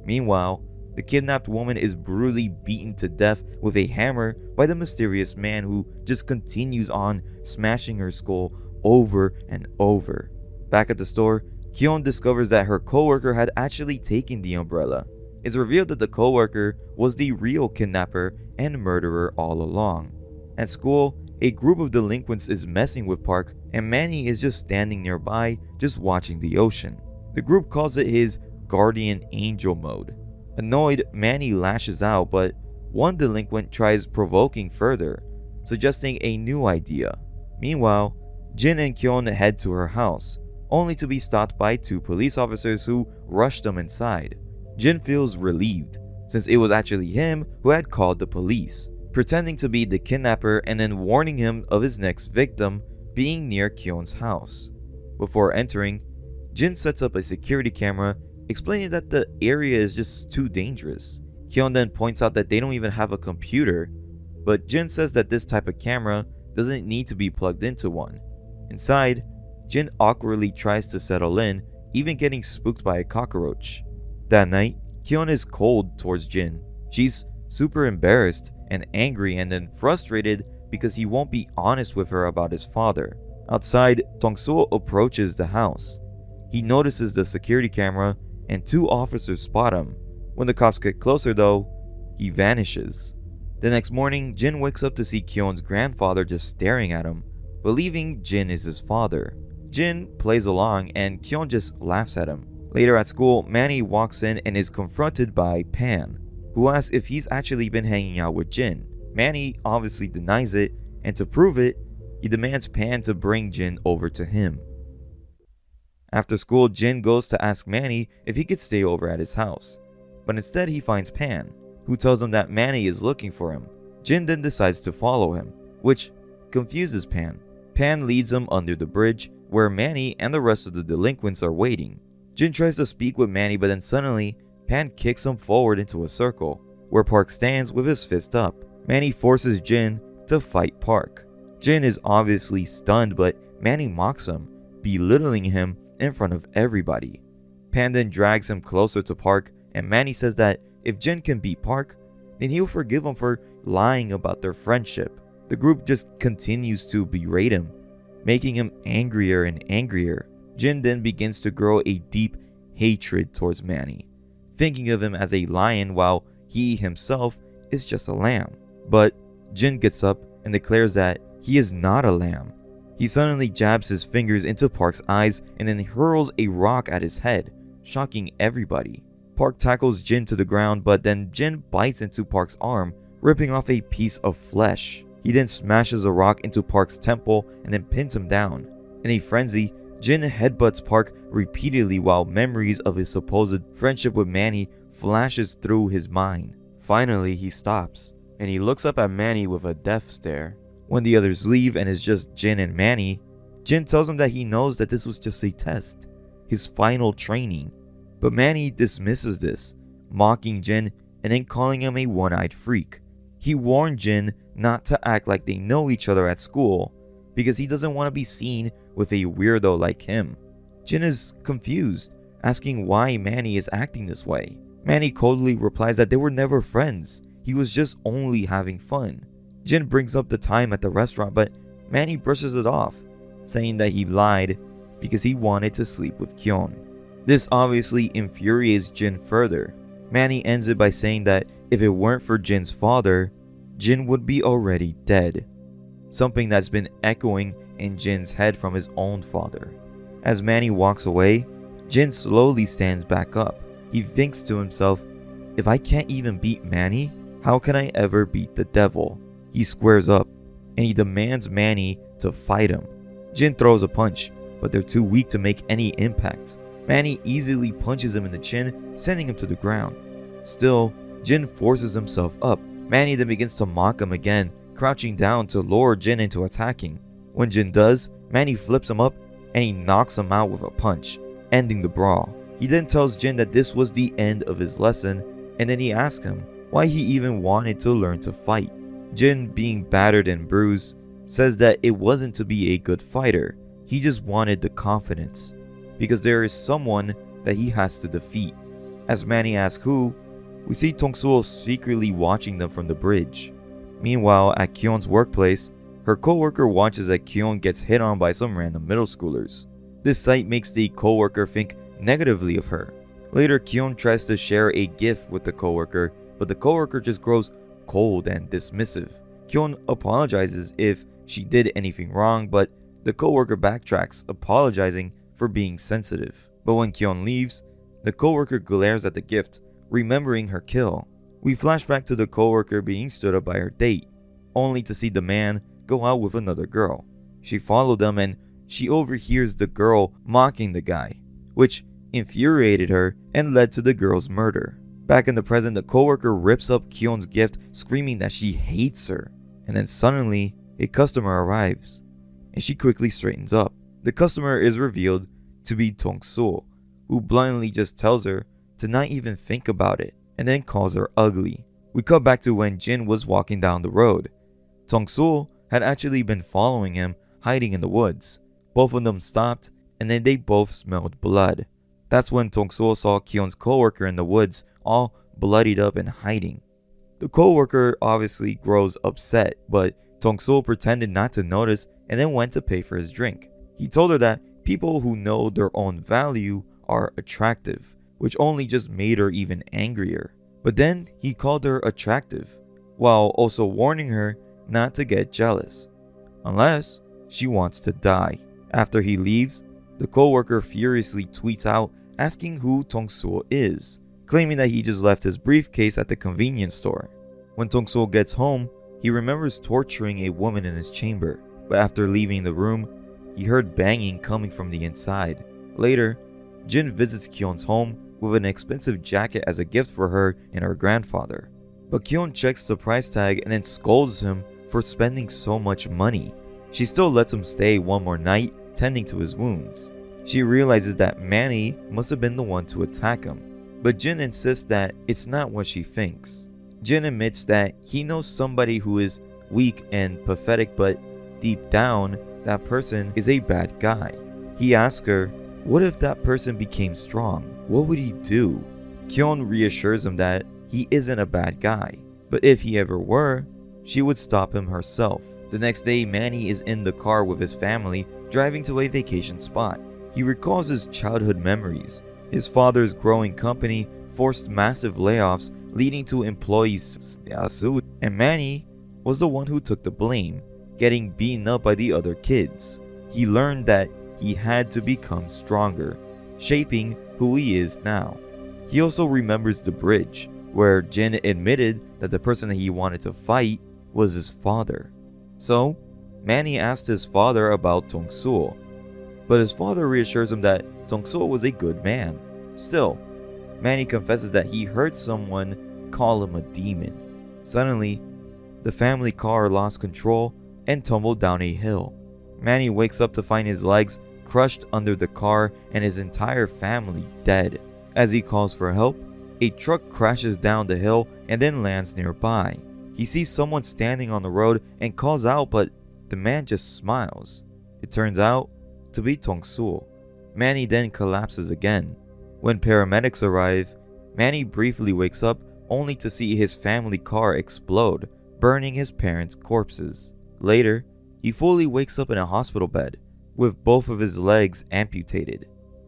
Meanwhile, the kidnapped woman is brutally beaten to death with a hammer by the mysterious man, who just continues on smashing her skull over and over. Back at the store, Kyon discovers that her coworker had actually taken the umbrella. It's revealed that the coworker was the real kidnapper and murderer all along. At school, a group of delinquents is messing with Park, and Manny is just standing nearby, just watching the ocean. The group calls it his guardian angel mode. Annoyed, Manny lashes out, but one delinquent tries provoking further, suggesting a new idea. Meanwhile, Jin and Kyon head to her house, only to be stopped by two police officers who rush them inside. Jin feels relieved, since it was actually him who had called the police, pretending to be the kidnapper and then warning him of his next victim being near Kyon's house. Before entering, Jin sets up a security camera, explaining that the area is just too dangerous. Kyon then points out that they don't even have a computer, but Jin says that this type of camera doesn't need to be plugged into one. Inside, Jin awkwardly tries to settle in, even getting spooked by a cockroach. That night, Kyon is cold towards Jin. She's super embarrassed and angry and then frustrated because he won't be honest with her about his father. Outside, Dongsoo approaches the house. He notices the security camera and two officers spot him. When the cops get closer though, he vanishes. The next morning, Jin wakes up to see Kyon's grandfather just staring at him, believing Jin is his father. Jin plays along and Kyon just laughs at him. Later at school, Manny walks in and is confronted by Pan, who asks if he's actually been hanging out with Jin. Manny obviously denies it, and to prove it, he demands Pan to bring Jin over to him. After school, Jin goes to ask Manny if he could stay over at his house, but instead he finds Pan, who tells him that Manny is looking for him. Jin then decides to follow him, which confuses Pan. Pan leads him under the bridge, where Manny and the rest of the delinquents are waiting. Jin tries to speak with Manny, but then suddenly, Pan kicks him forward into a circle, where Park stands with his fist up. Manny forces Jin to fight Park. Jin is obviously stunned, but Manny mocks him, belittling him in front of everybody. Pan then drags him closer to Park, and Manny says that if Jin can beat Park, then he'll forgive him for lying about their friendship. The group just continues to berate him, making him angrier and angrier. Jin then begins to grow a deep hatred towards Manny, thinking of him as a lion while he himself is just a lamb. But Jin gets up and declares that he is not a lamb. He suddenly jabs his fingers into Park's eyes and then hurls a rock at his head, shocking everybody. Park tackles Jin to the ground, but then Jin bites into Park's arm, ripping off a piece of flesh. He then smashes a rock into Park's temple and then pins him down. In a frenzy, Jin headbutts Park repeatedly while memories of his supposed friendship with Manny flashes through his mind. Finally, he stops, and he looks up at Manny with a death stare. When the others leave and it's just Jin and Manny, Jin tells him that he knows that this was just a test, his final training. But Manny dismisses this, mocking Jin and then calling him a one-eyed freak. He warned Jin not to act like they know each other at school because he doesn't want to be seen with a weirdo like him. Jin is confused, asking why Manny is acting this way. Manny coldly replies that they were never friends, he was just only having fun. Jin brings up the time at the restaurant, but Manny brushes it off, saying that he lied because he wanted to sleep with Kyon. This obviously infuriates Jin further. Manny ends it by saying that if it weren't for Jin's father, Jin would be already dead. Something that's been echoing in Jin's head from his own father. As Manny walks away, Jin slowly stands back up. He thinks to himself, if I can't even beat Manny, how can I ever beat the devil? He squares up and he demands Manny to fight him. Jin throws a punch, but they're too weak to make any impact. Manny easily punches him in the chin, sending him to the ground. Still, Jin forces himself up. Manny then begins to mock him again, crouching down to lure Jin into attacking. When Jin does, Manny flips him up and he knocks him out with a punch, ending the brawl. He then tells Jin that this was the end of his lesson, and then he asks him why he even wanted to learn to fight. Jin, being battered and bruised, says that it wasn't to be a good fighter, he just wanted the confidence, because there is someone that he has to defeat. As Manny asks who, we see Dongsoo secretly watching them from the bridge. Meanwhile, at Kyon's workplace, her co-worker watches as Kyon gets hit on by some random middle schoolers. This sight makes the co-worker think negatively of her. Later, Kyon tries to share a gift with the co-worker, but the co-worker just grows cold and dismissive. Kyon apologizes if she did anything wrong, but the co-worker backtracks, apologizing for being sensitive. But when Kyon leaves, the co-worker glares at the gift, remembering her kill. We flash back to the co-worker being stood up by her date, only to see the man go out with another girl. She followed them and she overhears the girl mocking the guy, which infuriated her and led to the girl's murder. Back in the present, the co-worker rips up Kyon's gift, screaming that she hates her. And then suddenly, a customer arrives, and she quickly straightens up. The customer is revealed to be Dongsoo, who bluntly just tells her to not even think about it, and then calls her ugly. We cut back to when Jin was walking down the road. Dongsoo had actually been following him, hiding in the woods. Both of them stopped, and then they both smelled blood. That's when Dongsoo saw Kyon's co-worker in the woods, all bloodied up and hiding. The co-worker obviously grows upset, but Dongsoo pretended not to notice and then went to pay for his drink. He told her that people who know their own value are attractive, which only just made her even angrier. But then he called her attractive, while also warning her not to get jealous, unless she wants to die. After he leaves, the co-worker furiously tweets out asking who Dongsoo is, claiming that he just left his briefcase at the convenience store. When Dongsoo gets home, he remembers torturing a woman in his chamber, but after leaving the room, he heard banging coming from the inside. Later, Jin visits Kyon's home with an expensive jacket as a gift for her and her grandfather. But Kyon checks the price tag and then scolds him for spending so much money. She still lets him stay one more night, tending to his wounds. She realizes that Manny must have been the one to attack him, but Jin insists that it's not what she thinks. Jin admits that he knows somebody who is weak and pathetic, but deep down, that person is a bad guy. He asks her, what if that person became strong? What would he do? Kyon reassures him that he isn't a bad guy, but if he ever were, she would stop him herself. The next day, Manny is in the car with his family, driving to a vacation spot. He recalls his childhood memories. His father's growing company forced massive layoffs, leading to employees' suit, and Manny was the one who took the blame, getting beaten up by the other kids. He learned that he had to become stronger, shaping who he is now. He also remembers the bridge, where Jin admitted that the person that he wanted to fight was his father. So, Manny asked his father about Dongsoo, but his father reassures him that Dongsoo was a good man. Still, Manny confesses that he heard someone call him a demon. Suddenly, the family car lost control and tumbled down a hill. Manny wakes up to find his legs crushed under the car and his entire family dead. As he calls for help, a truck crashes down the hill and then lands nearby. He sees someone standing on the road and calls out, but the man just smiles. It turns out to be Dongsoo. Manny then collapses again. When paramedics arrive, Manny briefly wakes up only to see his family car explode, burning his parents' corpses. Later, he fully wakes up in a hospital bed, with both of his legs amputated.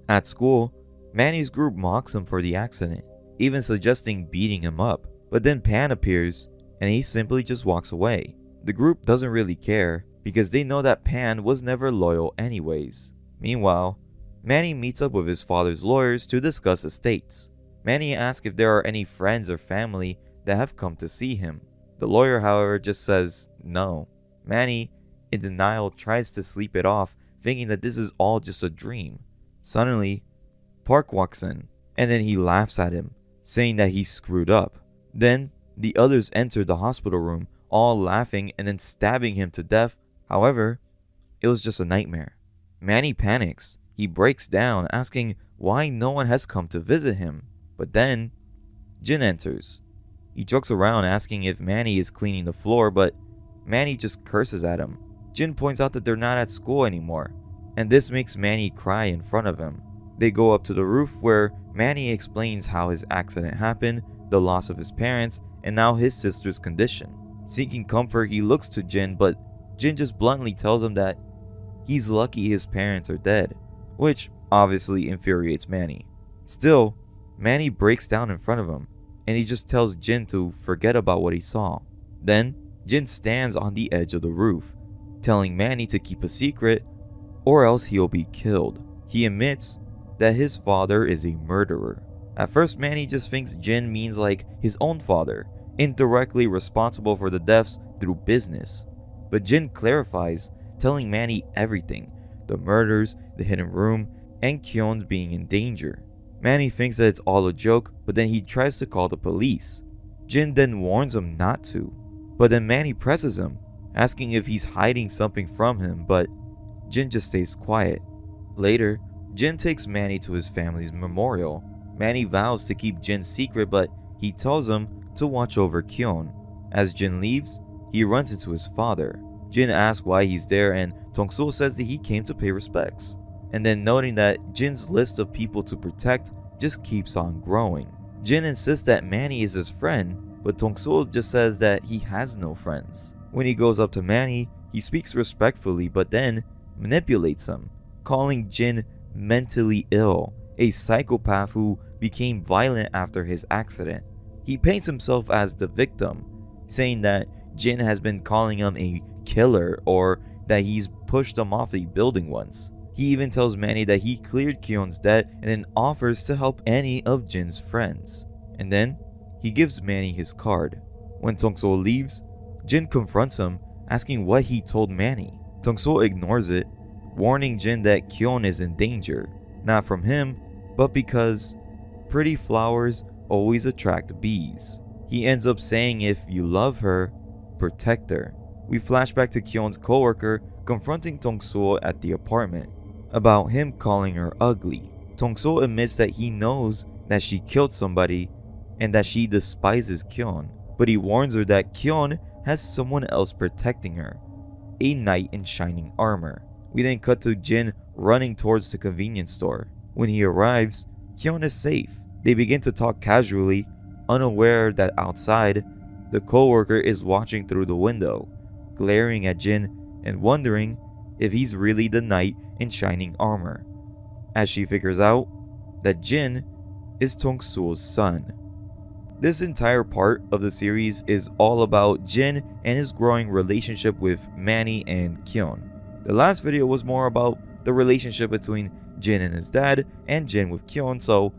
At school, Manny's group mocks him for the accident, even suggesting beating him up. But then Pan appears, and he simply just walks away. The group doesn't really care, because they know that Pan was never loyal anyways. Meanwhile, Manny meets up with his father's lawyers to discuss estates. Manny asks if there are any friends or family that have come to see him. The lawyer, however, just says no. Manny, in denial, tries to sleep it off, thinking that this is all just a dream. Suddenly, Park walks in, and then he laughs at him, saying that he screwed up. Then, the others enter the hospital room, all laughing and then stabbing him to death. However, it was just a nightmare. Manny panics. He breaks down, asking why no one has come to visit him. But then, Jin enters. He jokes around asking if Manny is cleaning the floor, but Manny just curses at him. Jin points out that they're not at school anymore, and this makes Manny cry in front of him. They go up to the roof where Manny explains how his accident happened, the loss of his parents, and now his sister's condition. Seeking comfort, he looks to Jin, but Jin just bluntly tells him that he's lucky his parents are dead, which obviously infuriates Manny. Still, Manny breaks down in front of him, and he just tells Jin to forget about what he saw. Then, Jin stands on the edge of the roof, telling Manny to keep a secret or else he'll be killed. He admits that his father is a murderer. At first, Manny just thinks Jin means like his own father, indirectly responsible for the deaths through business. But Jin clarifies, telling Manny everything: the murders, the hidden room, and Kyon's being in danger. Manny thinks that it's all a joke, but then he tries to call the police. Jin then warns him not to, but then Manny presses him, asking if he's hiding something from him, but Jin just stays quiet. Later, Jin takes Manny to his family's memorial. Manny vows to keep Jin's secret, but he tells him to watch over Kyon. As Jin leaves, he runs into his father. Jin asks why he's there, and Dongsoo says that he came to pay respects. And then noting that Jin's list of people to protect just keeps on growing. Jin insists that Manny is his friend, but Dongsoo just says that he has no friends. When he goes up to Manny, he speaks respectfully but then manipulates him, calling Jin mentally ill, a psychopath who became violent after his accident. He paints himself as the victim, saying that Jin has been calling him a killer or that he's pushed him off a building once. He even tells Manny that he cleared Kyon's debt and then offers to help any of Jin's friends. And then, he gives Manny his card. When Dongsoo leaves, Jin confronts him, asking what he told Manny. Dongsoo ignores it, warning Jin that Kyon is in danger, not from him, but because pretty flowers always attract bees. He ends up saying if you love her, protect her. We flash back to Kyon's coworker confronting Dongsoo at the apartment about him calling her ugly. Dongsoo admits that he knows that she killed somebody and that she despises Kyon, but he warns her that Kyon has someone else protecting her, a knight in shining armor. We then cut to Jin running towards the convenience store. When he arrives, Kyon is safe. They begin to talk casually, unaware that outside, the coworker is watching through the window, glaring at Jin and wondering if he's really the knight in shining armor, as she figures out that Jin is Dongsoo's son. This entire part of the series is all about Jin and his growing relationship with Manny and Kyon. The last video was more about the relationship between Jin and his dad and Jin with Kyon, so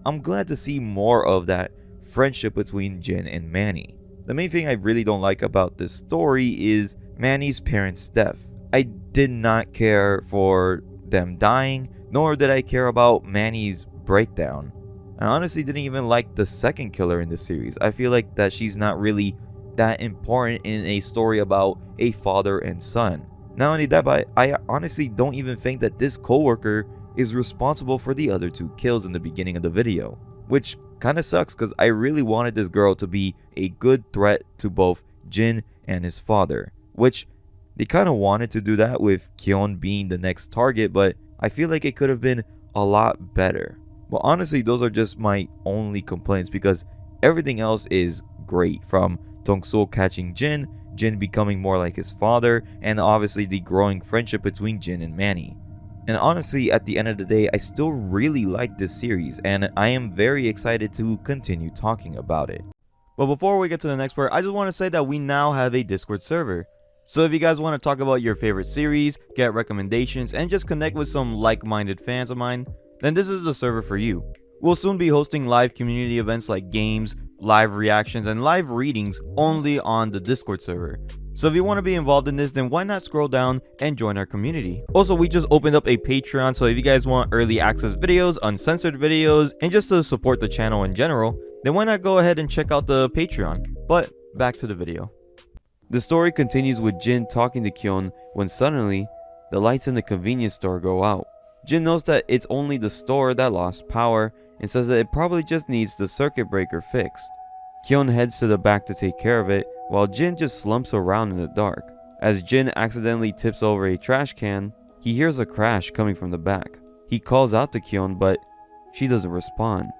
I'm glad to see more of that friendship between Jin and Manny. The main thing I really don't like about this story is Manny's parents' death. I did not care for them dying, nor did I care about Manny's breakdown. I honestly didn't even like the second killer in the series. I feel like that she's not really that important in a story about a father and son. Not only that, but I honestly don't even think that this coworker is responsible for the other 2 kills in the beginning of the video, which kinda sucks because I really wanted this girl to be a good threat to both Jin and his father, which they kinda wanted to do that with Kyon being the next target, but I feel like it could have been a lot better. But honestly, those are just my only complaints because everything else is great, from Dongsoo catching Jin, Jin becoming more like his father, and obviously the growing friendship between Jin and Manny. And honestly, at the end of the day, I still really like this series, and I am very excited to continue talking about it. But before we get to the next part, I just want to say that we now have a Discord server. So if you guys want to talk about your favorite series, get recommendations, and just connect with some like-minded fans of mine, then this is the server for you. We'll soon be hosting live community events like games, live reactions, and live readings only on the Discord server. So if you want to be involved in this, then why not scroll down and join our community. Also, we just opened up a Patreon, so if you guys want early access videos, uncensored videos, and just to support the channel in general, then why not go ahead and check out the Patreon. But back to the video. The story continues with Jin talking to Kyon when suddenly, the lights in the convenience store go out. Jin knows that it's only the store that lost power and says that it probably just needs the circuit breaker fixed. Kyon heads to the back to take care of it, while Jin just slumps around in the dark. As Jin accidentally tips over a trash can, he hears a crash coming from the back. He calls out to Kyon, but she doesn't respond.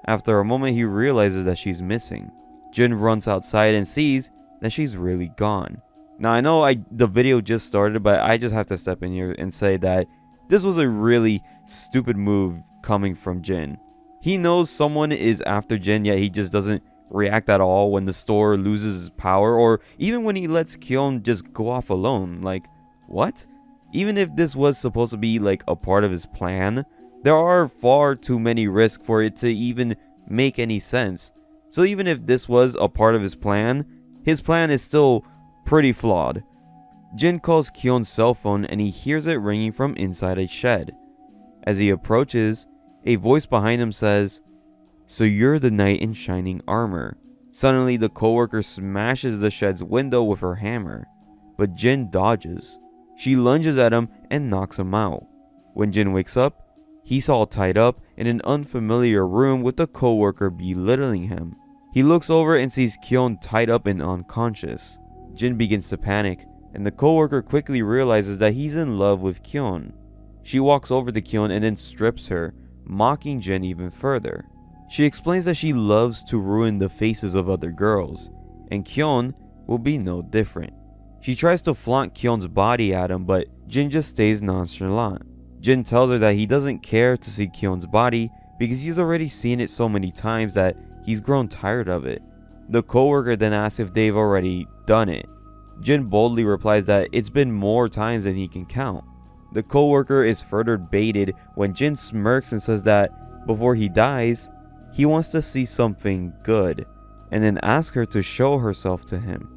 After a moment, he realizes that she's missing. Jin runs outside and sees that she's really gone. Now I know the video just started, but I just have to step in here and say that this was a really stupid move coming from Jin. He knows someone is after Jin, yet he just doesn't react at all when the store loses its power, or even when he lets Kyon just go off alone. Like, what? Even if this was supposed to be like a part of his plan, there are far too many risks for it to even make any sense. So even if this was a part of his plan is still pretty flawed. Jin calls Kyon's cell phone and he hears it ringing from inside a shed. As he approaches, a voice behind him says, "So you're the knight in shining armor." Suddenly, the coworker smashes the shed's window with her hammer, but Jin dodges. She lunges at him and knocks him out. When Jin wakes up, he's all tied up in an unfamiliar room with the coworker belittling him. He looks over and sees Kyon tied up and unconscious. Jin begins to panic, and the coworker quickly realizes that he's in love with Kyon. She walks over to Kyon and then strips her, mocking Jin even further. She explains that she loves to ruin the faces of other girls, and Kyon will be no different. She tries to flaunt Kyon's body at him, but Jin just stays nonchalant. Jin tells her that he doesn't care to see Kyon's body because he's already seen it so many times that he's grown tired of it. The coworker then asks if they've already done it. Jin boldly replies that it's been more times than he can count. The coworker is further baited when Jin smirks and says that before he dies, he wants to see something good, and then asks her to show herself to him.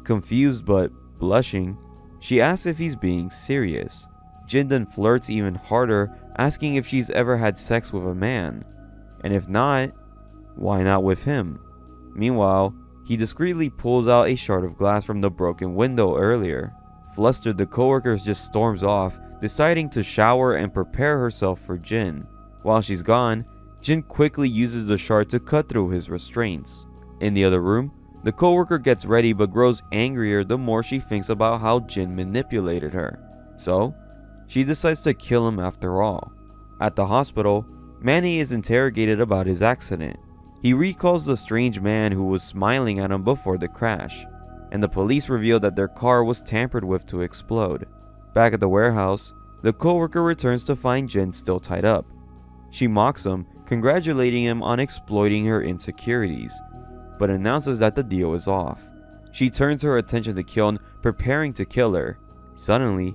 Confused but blushing, she asks if he's being serious. Jin then flirts even harder, asking if she's ever had sex with a man, and if not, why not with him? Meanwhile, he discreetly pulls out a shard of glass from the broken window earlier. Flustered, the coworker just storms off, deciding to shower and prepare herself for Jin. While she's gone, Jin quickly uses the shard to cut through his restraints. In the other room, the coworker gets ready but grows angrier the more she thinks about how Jin manipulated her. So, she decides to kill him after all. At the hospital, Manny is interrogated about his accident. He recalls the strange man who was smiling at him before the crash, and the police reveal that their car was tampered with to explode. Back at the warehouse, the coworker returns to find Jin still tied up. She mocks him, congratulating him on exploiting her insecurities, but announces that the deal is off. She turns her attention to Kyon, preparing to kill her. Suddenly,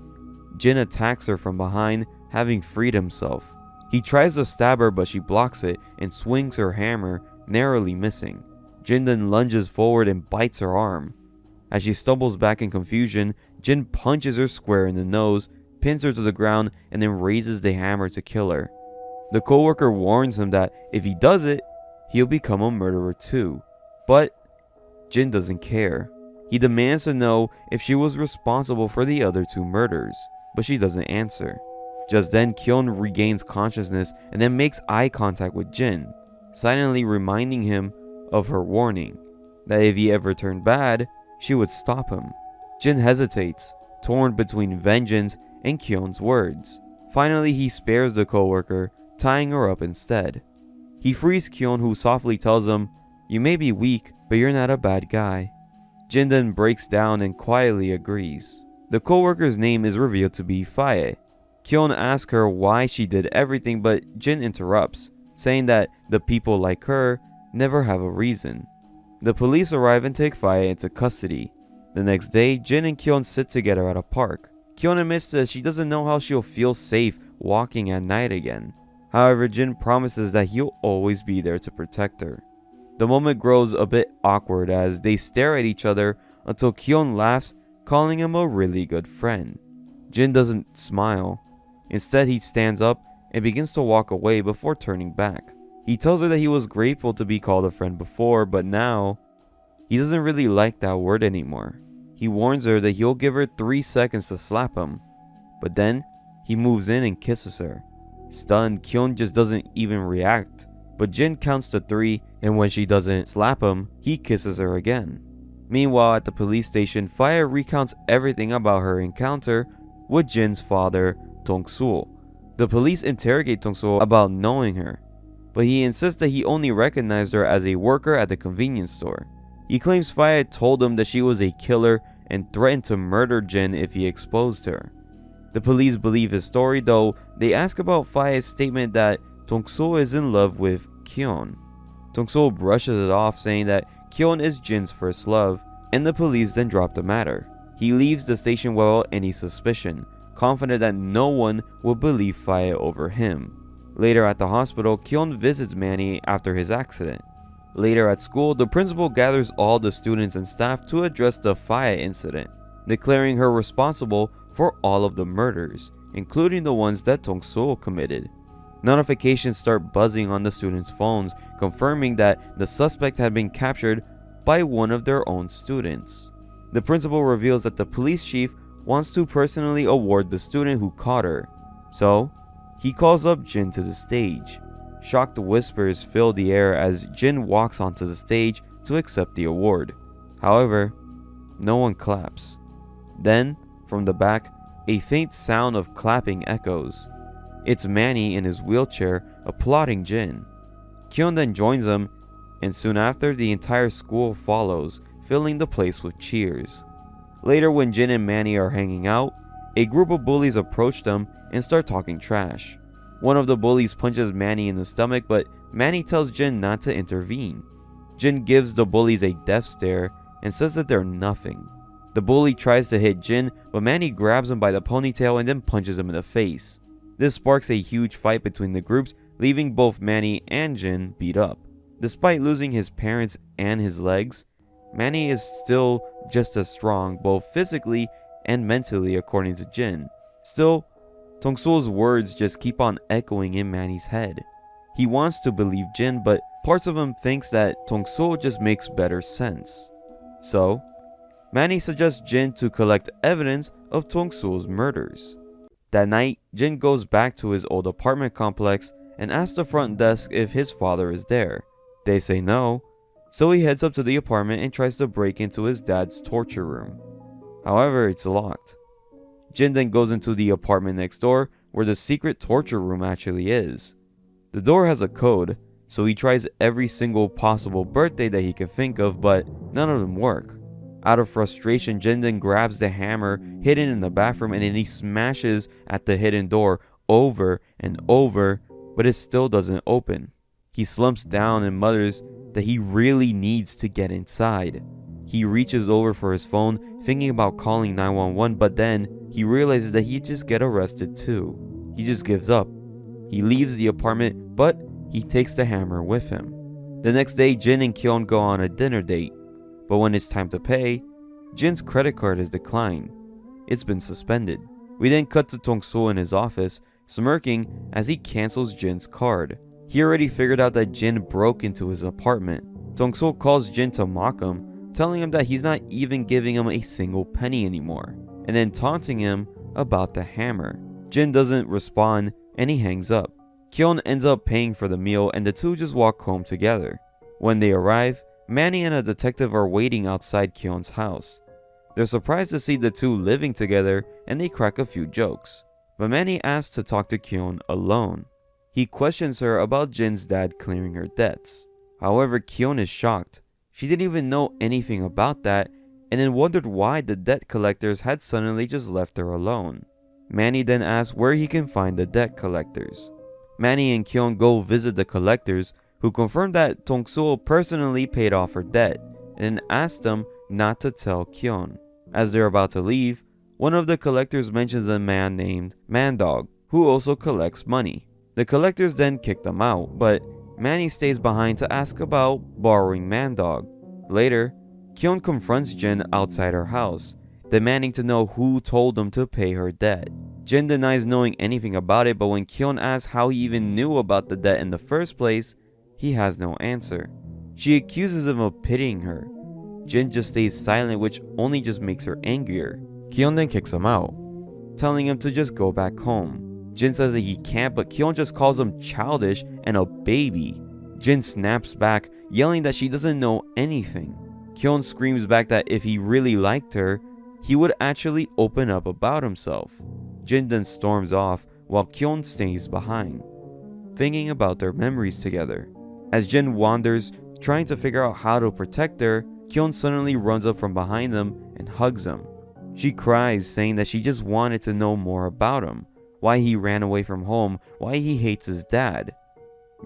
Jin attacks her from behind, having freed himself. He tries to stab her, but she blocks it and swings her hammer, narrowly missing. Jin then lunges forward and bites her arm. As she stumbles back in confusion, Jin punches her square in the nose, pins her to the ground, and then raises the hammer to kill her. The coworker warns him that if he does it, he'll become a murderer too. But Jin doesn't care. He demands to know if she was responsible for the other 2 murders, but she doesn't answer. Just then, Kyon regains consciousness and then makes eye contact with Jin, silently reminding him of her warning, that if he ever turned bad, she would stop him. Jin hesitates, torn between vengeance and Kyon's words. Finally, he spares the co-worker, tying her up instead. He frees Kyon, who softly tells him, "You may be weak, but you're not a bad guy." Jin then breaks down and quietly agrees. The co-worker's name is revealed to be Faye. Kyon asks her why she did everything, but Jin interrupts, saying that the people like her never have a reason. The police arrive and take Faye into custody. The next day, Jin and Kyon sit together at a park. Kyon admits that she doesn't know how she'll feel safe walking at night again. However, Jin promises that he'll always be there to protect her. The moment grows a bit awkward as they stare at each other until Kyon laughs, calling him a really good friend. Jin doesn't smile. Instead, he stands up and begins to walk away before turning back. He tells her that he was grateful to be called a friend before, but now he doesn't really like that word anymore. He warns her that he'll give her 3 seconds to slap him, but then he moves in and kisses her. Stunned, Kyon just doesn't even react, but Jin counts to 3, and when she doesn't slap him, he kisses her again. Meanwhile, at the police station, Faye recounts everything about her encounter with Jin's father, Dongsoo. The police interrogate Dongsoo about knowing her, but he insists that he only recognized her as a worker at the convenience store. He claims Faye told him that she was a killer and threatened to murder Jin if he exposed her. The police believe his story, though they ask about Faye's statement that Dongsoo is in love with Kyon. Dongsoo brushes it off, saying that Kyon is Jin's first love, and the police then drop the matter. He leaves the station without any suspicion, confident that no one will believe Faye over him. Later at the hospital, Kyon visits Manny after his accident. Later at school, the principal gathers all the students and staff to address the Faye incident, declaring her responsible for all of the murders, including the ones that Dongsoo committed. Notifications start buzzing on the students' phones, confirming that the suspect had been captured by one of their own students. The principal reveals that the police chief wants to personally award the student who caught her, so he calls up Jin to the stage. Shocked whispers fill the air as Jin walks onto the stage to accept the award. However, no one claps. Then, from the back, a faint sound of clapping echoes. It's Manny in his wheelchair applauding Jin. Kyon then joins him, and soon after, the entire school follows, filling the place with cheers. Later, when Jin and Manny are hanging out, a group of bullies approach them and start talking trash. One of the bullies punches Manny in the stomach, but Manny tells Jin not to intervene. Jin gives the bullies a death stare and says that they're nothing. The bully tries to hit Jin, but Manny grabs him by the ponytail and then punches him in the face. This sparks a huge fight between the groups, leaving both Manny and Jin beat up. Despite losing his parents and his legs, Manny is still just as strong, both physically and mentally, according to Jin. Still, Dongsoo's words just keep on echoing in Manny's head. He wants to believe Jin, but parts of him thinks that Dongsoo just makes better sense. So, Manny suggests Jin to collect evidence of Dongsoo's murders. That night, Jin goes back to his old apartment complex and asks the front desk if his father is there. They say no, so he heads up to the apartment and tries to break into his dad's torture room. However, it's locked. Jin then goes into the apartment next door, where the secret torture room actually is. The door has a code, so he tries every single possible birthday that he can think of, but none of them work. Out of frustration, Jin then grabs the hammer hidden in the bathroom and then he smashes at the hidden door over and over, but it still doesn't open. He slumps down and mutters that he really needs to get inside. He reaches over for his phone, thinking about calling 911, but then he realizes that he'd just get arrested too. He just gives up. He leaves the apartment, but he takes the hammer with him. The next day, Jin and Kyon go on a dinner date, but when it's time to pay, Jin's credit card is declined. It's been suspended. We then cut to Dongsoo in his office, smirking as he cancels Jin's card. He already figured out that Jin broke into his apartment. Dongsoo calls Jin to mock him, telling him that he's not even giving him a single penny anymore, and then taunting him about the hammer. Jin doesn't respond and he hangs up. Kyon ends up paying for the meal and the two just walk home together. When they arrive, Manny and a detective are waiting outside Kyon's house. They're surprised to see the two living together and they crack a few jokes. But Manny asks to talk to Kyon alone. He questions her about Jin's dad clearing her debts. However, Kyon is shocked. She didn't even know anything about that and then wondered why the debt collectors had suddenly just left her alone. Manny then asks where he can find the debt collectors. Manny and Kyon go visit the collectors, who confirm that Dongsoo personally paid off her debt and asked them not to tell Kyon. As they're about to leave, one of the collectors mentions a man named Mandog, who also collects money. The collectors then kick them out, but Manny stays behind to ask about borrowing Mandog. Later, Kyon confronts Jin outside her house, demanding to know who told them to pay her debt. Jin denies knowing anything about it, but when Kyon asks how he even knew about the debt in the first place, he has no answer. She accuses him of pitying her. Jin just stays silent, which only just makes her angrier. Kyon then kicks him out, telling him to just go back home. Jin says that he can't, but Kyon just calls him childish and a baby. Jin snaps back, yelling that she doesn't know anything. Kyon screams back that if he really liked her, he would actually open up about himself. Jin then storms off while Kyon stays behind, thinking about their memories together. As Jin wanders, trying to figure out how to protect her, Kyon suddenly runs up from behind them and hugs him. She cries, saying that she just wanted to know more about him, why he ran away from home, why he hates his dad.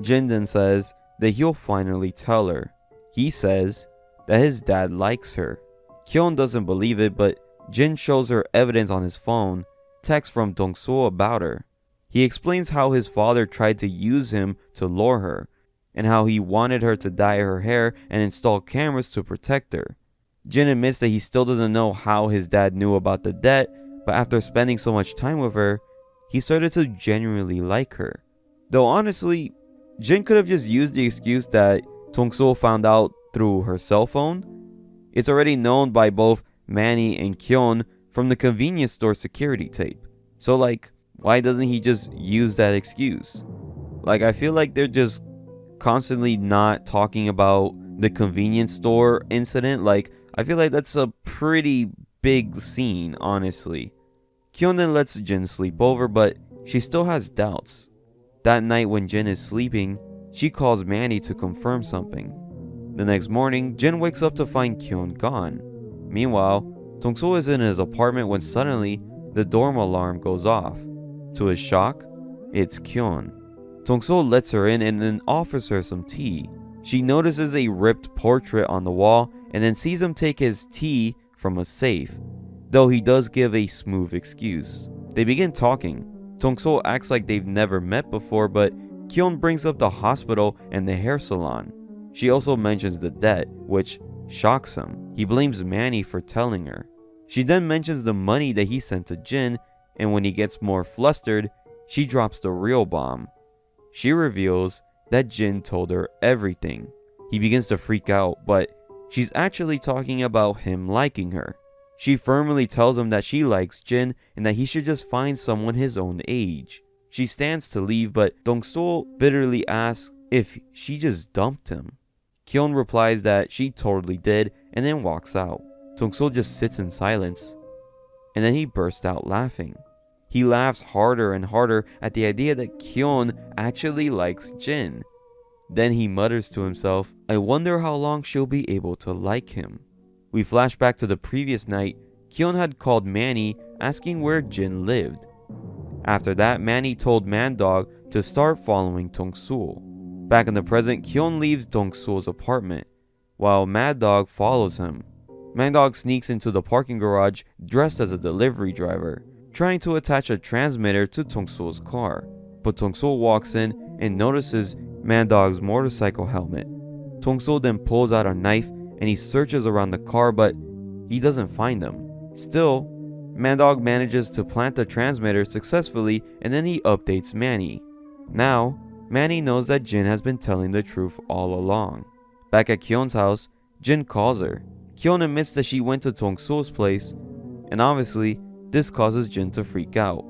Jin then says that he'll finally tell her. He says that his dad likes her. Kyon doesn't believe it, but Jin shows her evidence on his phone, text from Dongsoo about her. He explains how his father tried to use him to lure her, and how he wanted her to dye her hair and install cameras to protect her. Jin admits that he still doesn't know how his dad knew about the debt, but after spending so much time with her, he started to genuinely like her. Though honestly, Jin could have just used the excuse that Dongsoo found out through her cell phone. It's already known by both Manny and Kyon from the convenience store security tape. So why doesn't he just use that excuse? I feel like they're just constantly not talking about the convenience store incident. I feel like that's a pretty big scene, honestly. Kyon then lets Jin sleep over, but she still has doubts. That night when Jin is sleeping, she calls Manny to confirm something. The next morning, Jin wakes up to find Kyon gone. Meanwhile, Dongsoo is in his apartment when suddenly the dorm alarm goes off. To his shock, it's Kyon. Dongsoo lets her in and then offers her some tea. She notices a ripped portrait on the wall and then sees him take his tea from a safe, though he does give a smooth excuse. They begin talking. Dongsoo acts like they've never met before, but Kyon brings up the hospital and the hair salon. She also mentions the debt, which shocks him. He blames Manny for telling her. She then mentions the money that he sent to Jin, and when he gets more flustered, she drops the real bomb. She reveals that Jin told her everything. He begins to freak out, but she's actually talking about him liking her. She firmly tells him that she likes Jin and that he should just find someone his own age. She stands to leave, but Dongsoo bitterly asks if she just dumped him. Kyon replies that she totally did and then walks out. Dongsoo just sits in silence, and then he bursts out laughing. He laughs harder and harder at the idea that Kyon actually likes Jin. Then he mutters to himself, "I wonder how long she'll be able to like him." We flash back to the previous night. Kyon had called Manny asking where Jin lived. After that, Manny told Mandog to start following Dongsoo. Back in the present, Kyon leaves Dongsoo's apartment, while Mad Dog follows him. Mad Dog sneaks into the parking garage dressed as a delivery driver, trying to attach a transmitter to Dongsoo's car. But Dongsoo walks in and notices Mad Dog's motorcycle helmet. Dongsoo then pulls out a knife and he searches around the car, but he doesn't find them. Still, Mad Dog manages to plant the transmitter successfully, and then he updates Manny. Now, Manny knows that Jin has been telling the truth all along. Back at Kyon's house, Jin calls her. Kyon admits that she went to Dongsoo's place, and obviously, this causes Jin to freak out.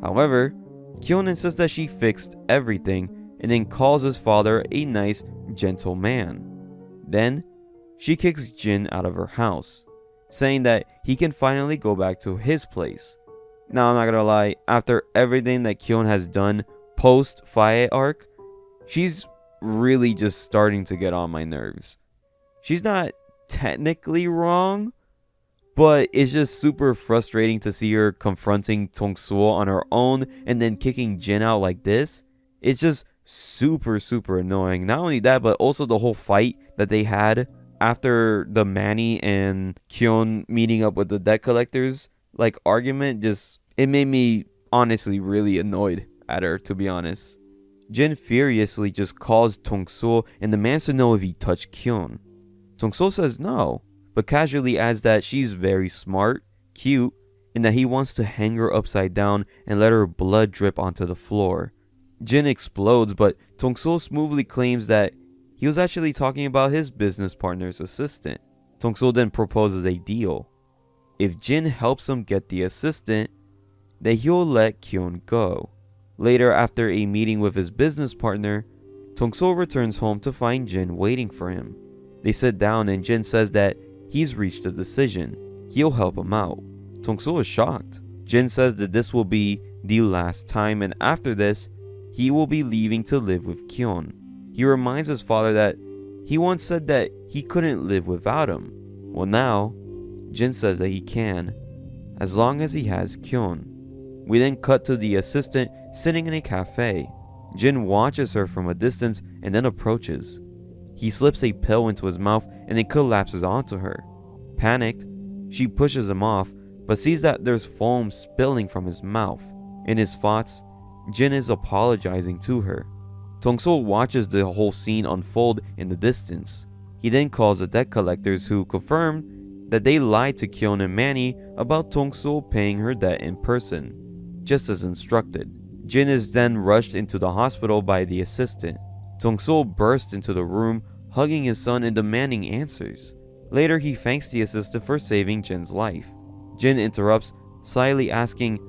However, Kyon insists that she fixed everything and then calls his father a nice, gentle man. Then, she kicks Jin out of her house, saying that he can finally go back to his place. Now, I'm not gonna lie, after everything that Kyon has done post-Faye arc, she's really just starting to get on my nerves. She's not technically wrong, but it's just super frustrating to see her confronting Dongsoo on her own and then kicking Jin out like this. It's just super annoying. Not only that, but also the whole fight that they had after the Manny and Kyon meeting up with the debt collectors like argument, just it made me honestly really annoyed at her, to be honest. Jin furiously just calls Dongsoo and demands to know if he touched Kyon. Dongsoo says no, but casually adds that she's very smart, cute, and that he wants to hang her upside down and let her blood drip onto the floor. Jin explodes, but Dongsoo smoothly claims that he was actually talking about his business partner's assistant. Dongsoo then proposes a deal. If Jin helps him get the assistant, then he'll let Kyon go. Later, after a meeting with his business partner, Dongsoo returns home to find Jin waiting for him. They sit down and Jin says that he's reached a decision. He'll help him out. Dongsoo is shocked. Jin says that this will be the last time, and after this, he will be leaving to live with Kyon. He reminds his father that he once said that he couldn't live without him. Well, now, Jin says that he can, as long as he has Kyon. We then cut to the assistant sitting in a cafe. Jin watches her from a distance and then approaches. He slips a pill into his mouth and then collapses onto her. Panicked, she pushes him off, but sees that there's foam spilling from his mouth. In his thoughts, Jin is apologizing to her. Dongsoo watches the whole scene unfold in the distance. He then calls the debt collectors, who confirm that they lied to Kyon and Manny about Dongsoo paying her debt in person, just as instructed. Jin is then rushed into the hospital by the assistant. Dongsoo bursts into the room, hugging his son and demanding answers. Later, he thanks the assistant for saving Jin's life. Jin interrupts, slyly asking,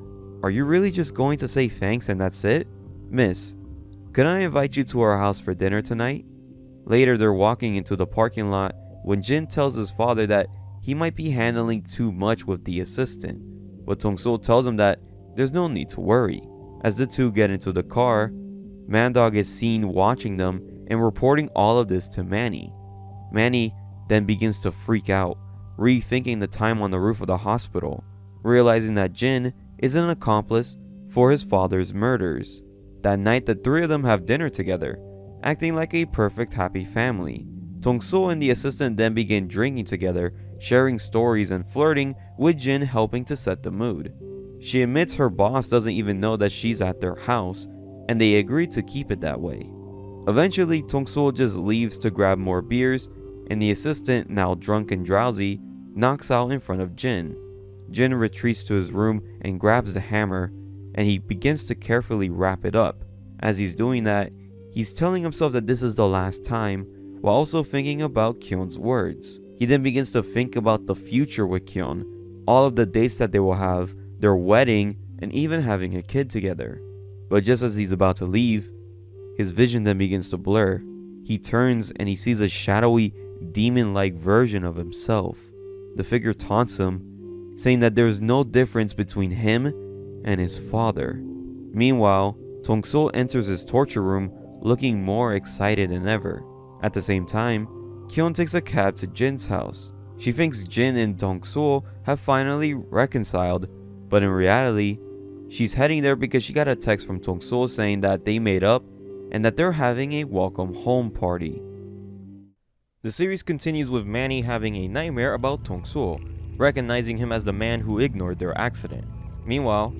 "Are you really just going to say thanks and that's it? Miss, can I invite you to our house for dinner tonight?" Later, they're walking into the parking lot when Jin tells his father that he might be handling too much with the assistant, but Dongsoo tells him that there's no need to worry. As the two get into the car, Mandog is seen watching them and reporting all of this to Manny. Manny then begins to freak out, rethinking the time on the roof of the hospital, realizing that Jin is an accomplice for his father's murders. That night, the three of them have dinner together, acting like a perfect happy family. Dongsoo and the assistant then begin drinking together, sharing stories and flirting, with Jin helping to set the mood. She admits her boss doesn't even know that she's at their house, and they agree to keep it that way. Eventually, Dongsoo just leaves to grab more beers, and the assistant, now drunk and drowsy, knocks out in front of Jin. Jin retreats to his room and grabs the hammer, and he begins to carefully wrap it up. As he's doing that, he's telling himself that this is the last time, while also thinking about Kyon's words. He then begins to think about the future with Kyon, all of the dates that they will have, their wedding, and even having a kid together. But just as he's about to leave, his vision then begins to blur. He turns and he sees a shadowy, demon-like version of himself. The figure taunts him, saying that there's no difference between him and his father. Meanwhile, Dongsoo enters his torture room looking more excited than ever. At the same time, Kyon takes a cab to Jin's house. She thinks Jin and Dongsoo have finally reconciled, but in reality, she's heading there because she got a text from Dongsoo saying that they made up and that they're having a welcome home party. The series continues with Manny having a nightmare about Dongsoo, recognizing him as the man who ignored their accident. Meanwhile,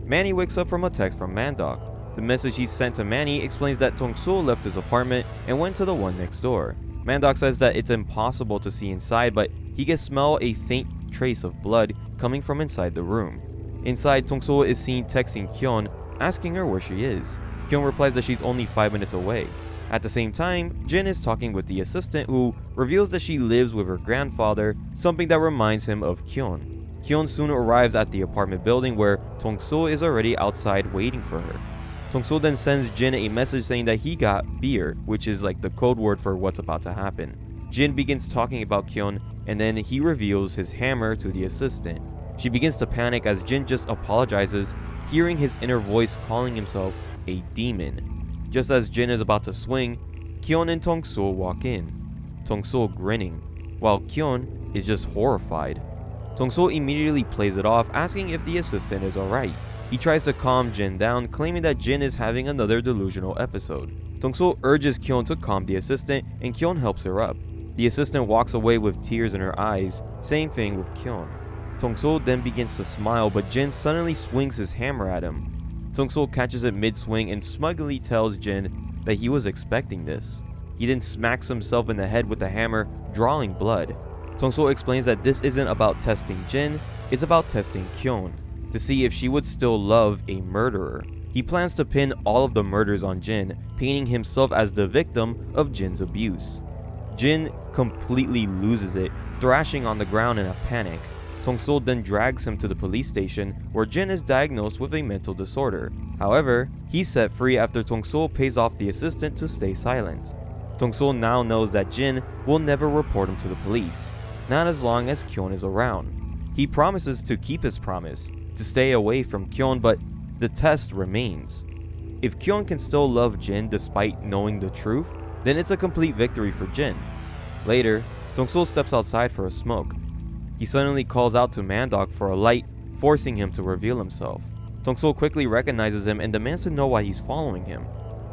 Manny wakes up from a text from Mandog. The message he sent to Manny explains that Dongsoo left his apartment and went to the one next door. Mandog says that it's impossible to see inside, but he can smell a faint trace of blood coming from inside the room. Inside, Dongsoo is seen texting Kyon, asking her where she is. Kyon replies that she's only 5 minutes away. At the same time, Jin is talking with the assistant, who reveals that she lives with her grandfather, something that reminds him of Kyon. Kyon soon arrives at the apartment building where Dongsoo is already outside waiting for her. Dongsoo then sends Jin a message saying that he got beer, which is like the code word for what's about to happen. Jin begins talking about Kyon, and then he reveals his hammer to the assistant. She begins to panic as Jin just apologizes, hearing his inner voice calling himself a demon. Just as Jin is about to swing, Kyon and Dongsoo walk in, Dongsoo grinning, while Kyon is just horrified. Dongsoo immediately plays it off, asking if the assistant is alright. He tries to calm Jin down, claiming that Jin is having another delusional episode. Dongsoo urges Kyon to calm the assistant, and Kyon helps her up. The assistant walks away with tears in her eyes, same thing with Kyon. Dongsoo then begins to smile, but Jin suddenly swings his hammer at him. Dongsoo catches it mid-swing and smugly tells Jin that he was expecting this. He then smacks himself in the head with the hammer, drawing blood. Dongsoo explains that this isn't about testing Jin, it's about testing Kyon, to see if she would still love a murderer. He plans to pin all of the murders on Jin, painting himself as the victim of Jin's abuse. Jin completely loses it, thrashing on the ground in a panic. Dongsoo then drags him to the police station, where Jin is diagnosed with a mental disorder. However, he's set free after Dongsoo pays off the assistant to stay silent. Dongsoo now knows that Jin will never report him to the police, not as long as Kyon is around. He promises to keep his promise, to stay away from Kyon, but the test remains. If Kyon can still love Jin despite knowing the truth, then it's a complete victory for Jin. Later, Dongsoo steps outside for a smoke. He suddenly calls out to Mandok for a light, forcing him to reveal himself. Dongsoo quickly recognizes him and demands to know why he's following him.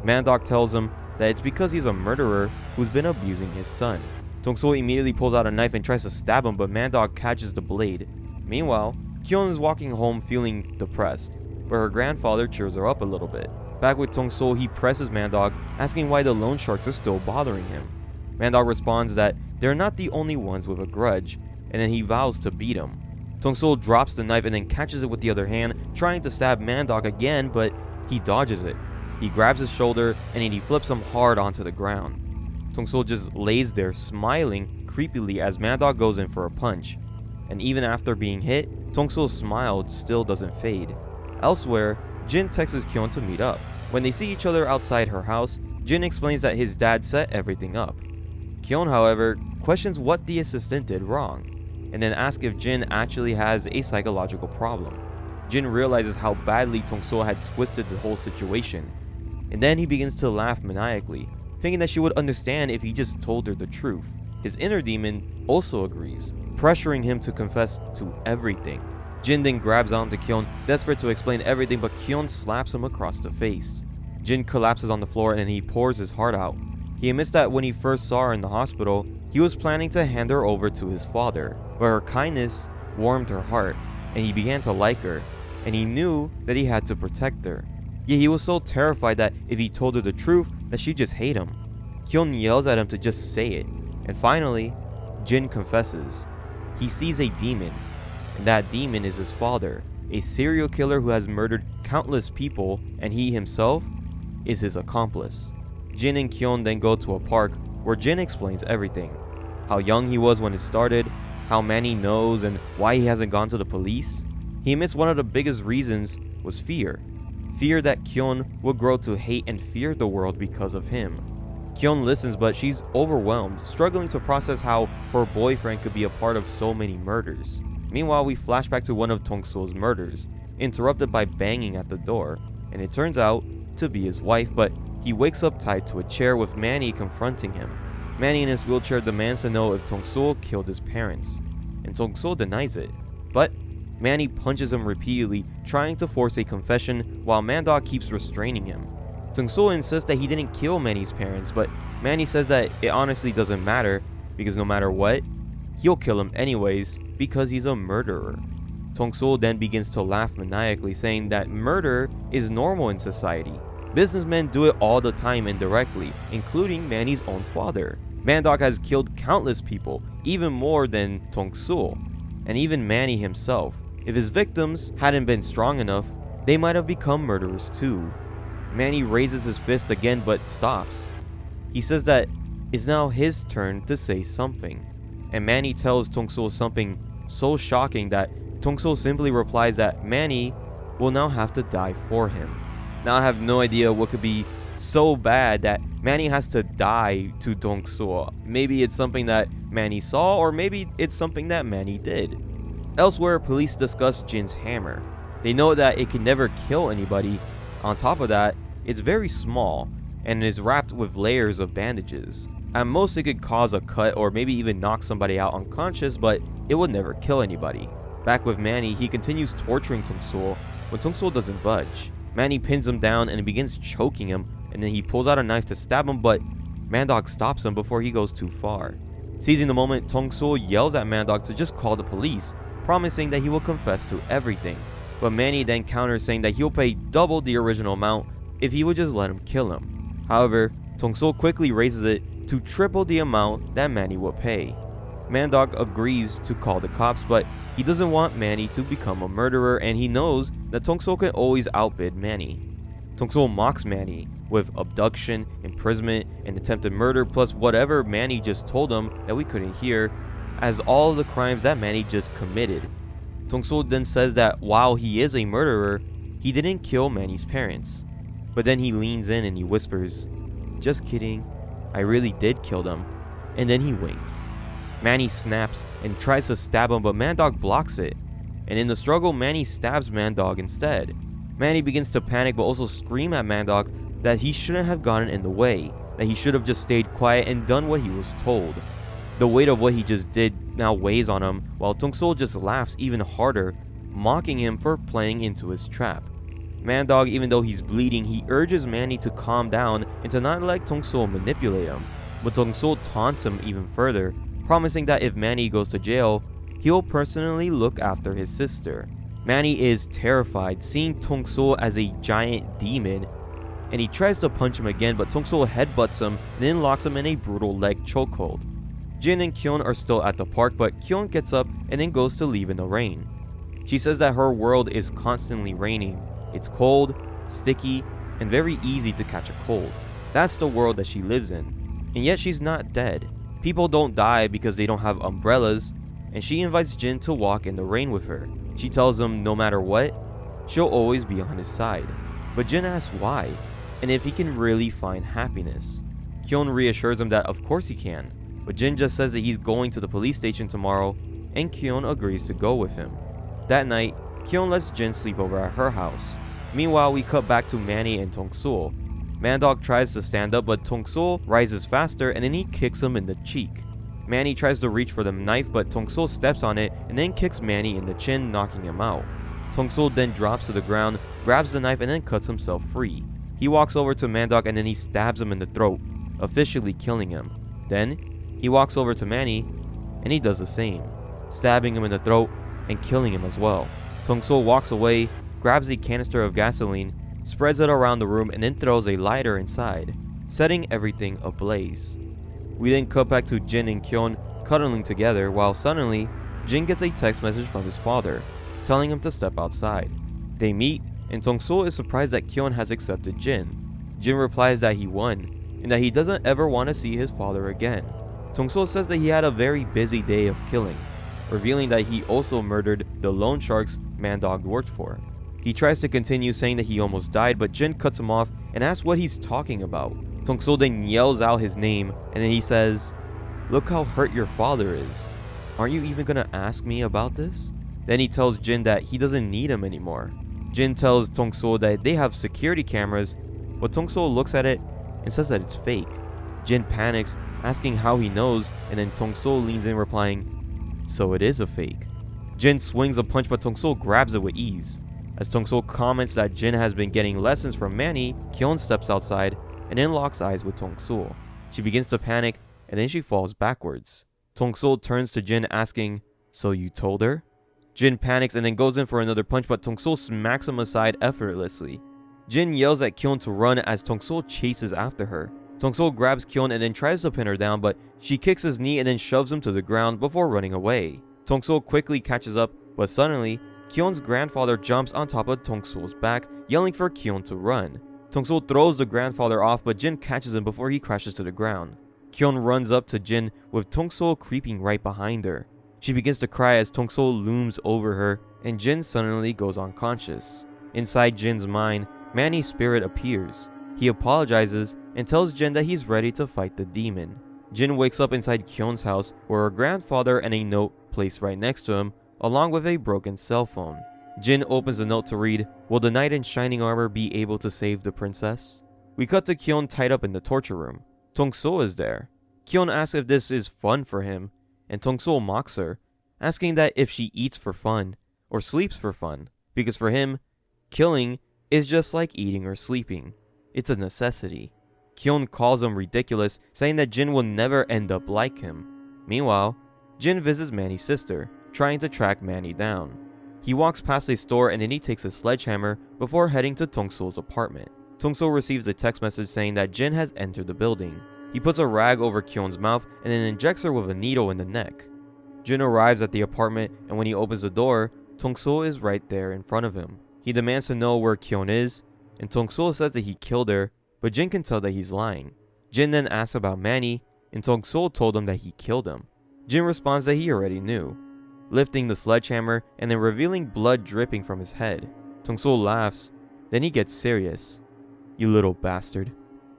Mandok tells him that it's because he's a murderer who's been abusing his son. Dongsoo immediately pulls out a knife and tries to stab him, but Mandok catches the blade. Meanwhile, Kyon is walking home feeling depressed, but her grandfather cheers her up a little bit. Back with Dongsoo, he presses Mandok, asking why the loan sharks are still bothering him. Mandok responds that they're not the only ones with a grudge, and then he vows to beat him. Dongsoo drops the knife and then catches it with the other hand, trying to stab Mandok again, but he dodges it. He grabs his shoulder and then he flips him hard onto the ground. Dongsoo just lays there smiling creepily as Mandok goes in for a punch. And even after being hit, Dongsoo's smile still doesn't fade. Elsewhere, Jin texts Kyon to meet up. When they see each other outside her house, Jin explains that his dad set everything up. Kyon, however, questions what the assistant did wrong, and then asks if Jin actually has a psychological problem. Jin realizes how badly Dongsoo had twisted the whole situation, and then he begins to laugh maniacally, thinking that she would understand if he just told her the truth. His inner demon also agrees, pressuring him to confess to everything. Jin then grabs onto Kyon, desperate to explain everything, but Kyon slaps him across the face. Jin collapses on the floor and he pours his heart out. He admits that when he first saw her in the hospital, he was planning to hand her over to his father, but her kindness warmed her heart, and he began to like her, and he knew that he had to protect her. Yet he was so terrified that if he told her the truth, that she'd just hate him. Kyon yells at him to just say it, and finally, Jin confesses. He sees a demon, and that demon is his father, a serial killer who has murdered countless people, and he himself is his accomplice. Jin and Kyon then go to a park where Jin explains everything. How young he was when it started, how Manny knows, and why he hasn't gone to the police. He admits one of the biggest reasons was fear. Fear that Kyon will grow to hate and fear the world because of him. Kyon listens, but she's overwhelmed, struggling to process how her boyfriend could be a part of so many murders. Meanwhile, we flash back to one of Dongsoo's murders, interrupted by banging at the door, and it turns out to be his wife, but he wakes up tied to a chair with Manny confronting him. Manny in his wheelchair demands to know if Dongsoo killed his parents, and Dongsoo denies it. But Manny punches him repeatedly, trying to force a confession while Mandok keeps restraining him. Dongsoo insists that he didn't kill Manny's parents, but Manny says that it honestly doesn't matter, because no matter what, he'll kill him anyways, because he's a murderer. Dongsoo then begins to laugh maniacally, saying that murder is normal in society. Businessmen do it all the time indirectly, including Manny's own father. Mandok has killed countless people, even more than Dongsoo, and even Manny himself. If his victims hadn't been strong enough, they might have become murderers too. Manny raises his fist again but stops. He says that it's now his turn to say something, and Manny tells Dongsoo something so shocking that Dongsoo simply replies that Manny will now have to die for him. Now I have no idea what could be so bad that Manny has to die to Dongsoo. Maybe it's something that Manny saw, or maybe it's something that Manny did. Elsewhere, police discuss Jin's hammer. They know that it can never kill anybody. On top of that, it's very small and is wrapped with layers of bandages. At most, it could cause a cut or maybe even knock somebody out unconscious, but it would never kill anybody. Back with Manny, he continues torturing Dongsoo when Dongsoo doesn't budge. Manny pins him down and begins choking him, and then he pulls out a knife to stab him, but Mandog stops him before he goes too far. Seizing the moment, Dongsoo yells at Mandog to just call the police, promising that he will confess to everything. But Manny then counters, saying that he'll pay double the original amount if he would just let him kill him. However, Dongsoo quickly raises it to triple the amount that Manny will pay. Mandog agrees to call the cops, but he doesn't want Manny to become a murderer, and he knows that Dongsoo can always outbid Manny. Dongsoo mocks Manny with abduction, imprisonment, and attempted murder, plus whatever Manny just told him that we couldn't hear, as all of the crimes that Manny just committed. Dongsoo then says that while he is a murderer, he didn't kill Manny's parents. But then he leans in and he whispers, "Just kidding, I really did kill them." And then he winks. Manny snaps and tries to stab him, but Mandog blocks it. And in the struggle, Manny stabs Mandog instead. Manny begins to panic but also scream at Mandog that he shouldn't have gotten in the way, that he should have just stayed quiet and done what he was told. The weight of what he just did now weighs on him, while Dongsoo just laughs even harder, mocking him for playing into his trap. Mandog, even though he's bleeding, he urges Manny to calm down and to not let Dongsoo manipulate him, but Dongsoo taunts him even further, promising that if Manny goes to jail, he'll personally look after his sister. Manny is terrified, seeing Dongsoo as a giant demon, and he tries to punch him again, but Dongsoo headbutts him and then locks him in a brutal leg chokehold. Jin and Kyon are still at the park, but Kyon gets up and then goes to leave in the rain. She says that her world is constantly raining. It's cold, sticky, and very easy to catch a cold. That's the world that she lives in. And yet she's not dead. People don't die because they don't have umbrellas, and she invites Jin to walk in the rain with her. She tells him no matter what, she'll always be on his side. But Jin asks why, and if he can really find happiness. Kyon reassures him that of course he can, but Jin just says that he's going to the police station tomorrow, and Kyon agrees to go with him. That night, Kyon lets Jin sleep over at her house. Meanwhile, we cut back to Manny and Dongsoo. Mandog tries to stand up, but Dongsoo rises faster and then he kicks him in the cheek. Manny tries to reach for the knife, but Dongsoo steps on it and then kicks Manny in the chin, knocking him out. Dongsoo then drops to the ground, grabs the knife, and then cuts himself free. He walks over to Mandog and then he stabs him in the throat, officially killing him. Then, he walks over to Manny and he does the same, stabbing him in the throat and killing him as well. Dongsoo walks away, grabs a canister of gasoline, spreads it around the room, and then throws a lighter inside, setting everything ablaze. We then cut back to Jin and Kyon cuddling together, while suddenly, Jin gets a text message from his father, telling him to step outside. They meet, and Dongsoo is surprised that Kyon has accepted Jin. Jin replies that he won, and that he doesn't ever want to see his father again. Dongsoo says that he had a very busy day of killing, revealing that he also murdered the loan sharks Mandog worked for. He tries to continue, saying that he almost died, but Jin cuts him off and asks what he's talking about. Dongsoo then yells out his name, and then he says, "Look how hurt your father is. Aren't you even gonna ask me about this?" Then he tells Jin that he doesn't need him anymore. Jin tells Dongsoo that they have security cameras, but Dongsoo looks at it and says that it's fake. Jin panics, asking how he knows, and then Dongsoo leans in, replying, "So it is a fake." Jin swings a punch, but Dongsoo grabs it with ease. As Dongsoo comments that Jin has been getting lessons from Manny, Kyon steps outside and then locks eyes with Dongsoo. She begins to panic and then she falls backwards. Dongsoo turns to Jin, asking, "So you told her?" Jin panics and then goes in for another punch, but Dongsoo smacks him aside effortlessly. Jin yells at Kyon to run as Dongsoo chases after her. Dongsoo grabs Kyon and then tries to pin her down, but she kicks his knee and then shoves him to the ground before running away. Dongsoo quickly catches up, but suddenly, Kyon's grandfather jumps on top of Dongsoo's back, yelling for Kyon to run. Dongsoo throws the grandfather off, but Jin catches him before he crashes to the ground. Kyon runs up to Jin, with Dongsoo creeping right behind her. She begins to cry as Dongsoo looms over her, and Jin suddenly goes unconscious. Inside Jin's mind, Manny's spirit appears. He apologizes and tells Jin that he's ready to fight the demon. Jin wakes up inside Kyon's house, where her grandfather and a note placed right next to him, along with a broken cell phone. Jin opens the note to read, "Will the knight in shining armor be able to save the princess?" We cut to Kyon tied up in the torture room. Dongsoo is there. Kyon asks if this is fun for him, and Dongsoo mocks her, asking that if she eats for fun or sleeps for fun, because for him, killing is just like eating or sleeping. It's a necessity. Kyon calls him ridiculous, saying that Jin will never end up like him. Meanwhile, Jin visits Manny's sister, trying to track Manny down. He walks past a store and then he takes a sledgehammer before heading to Dongsoo's apartment. Dongsoo receives a text message saying that Jin has entered the building. He puts a rag over Kyon's mouth and then injects her with a needle in the neck. Jin arrives at the apartment, and when he opens the door, Dongsoo is right there in front of him. He demands to know where Kyon is, and Dongsoo says that he killed her, but Jin can tell that he's lying. Jin then asks about Manny, and Dongsoo told him that he killed him. Jin responds that he already knew, lifting the sledgehammer and then revealing blood dripping from his head. Dongsoo laughs, then he gets serious. "You little bastard."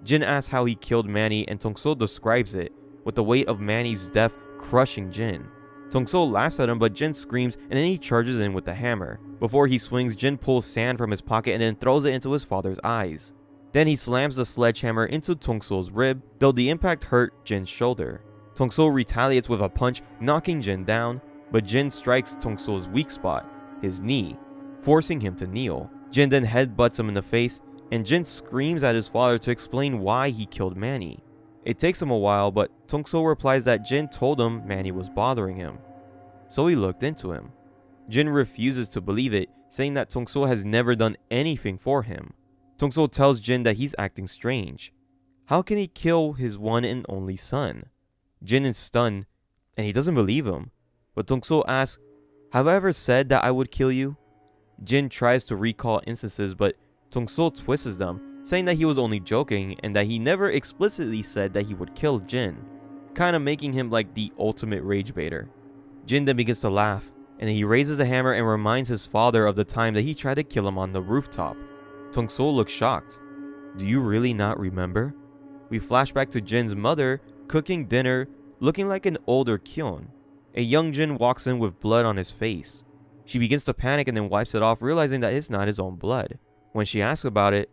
Jin asks how he killed Manny, and Dongsoo describes it, with the weight of Manny's death crushing Jin. Dongsoo laughs at him, but Jin screams and then he charges in with the hammer. Before he swings, Jin pulls sand from his pocket and then throws it into his father's eyes. Then he slams the sledgehammer into Dongsoo's rib, though the impact hurt Jin's shoulder. Dongsoo retaliates with a punch, knocking Jin down, but Jin strikes Dongsoo's weak spot, his knee, forcing him to kneel. Jin then headbutts him in the face, and Jin screams at his father to explain why he killed Manny. It takes him a while, but Dongsoo replies that Jin told him Manny was bothering him, so he looked into him. Jin refuses to believe it, saying that Dongsoo has never done anything for him. Dongsoo tells Jin that he's acting strange. How can he kill his one and only son? Jin is stunned, and he doesn't believe him, but Dongsoo asks, "Have I ever said that I would kill you?" Jin tries to recall instances, but Dongsoo twists them, saying that he was only joking and that he never explicitly said that he would kill Jin, kinda making him like the ultimate rage baiter. Jin then begins to laugh, and he raises the hammer and reminds his father of the time that he tried to kill him on the rooftop. Dongsoo looks shocked. "Do you really not remember?" We flash back to Jin's mother cooking dinner, looking like an older Kyon. A young Jin walks in with blood on his face. She begins to panic and then wipes it off, realizing that it's not his own blood. When she asks about it,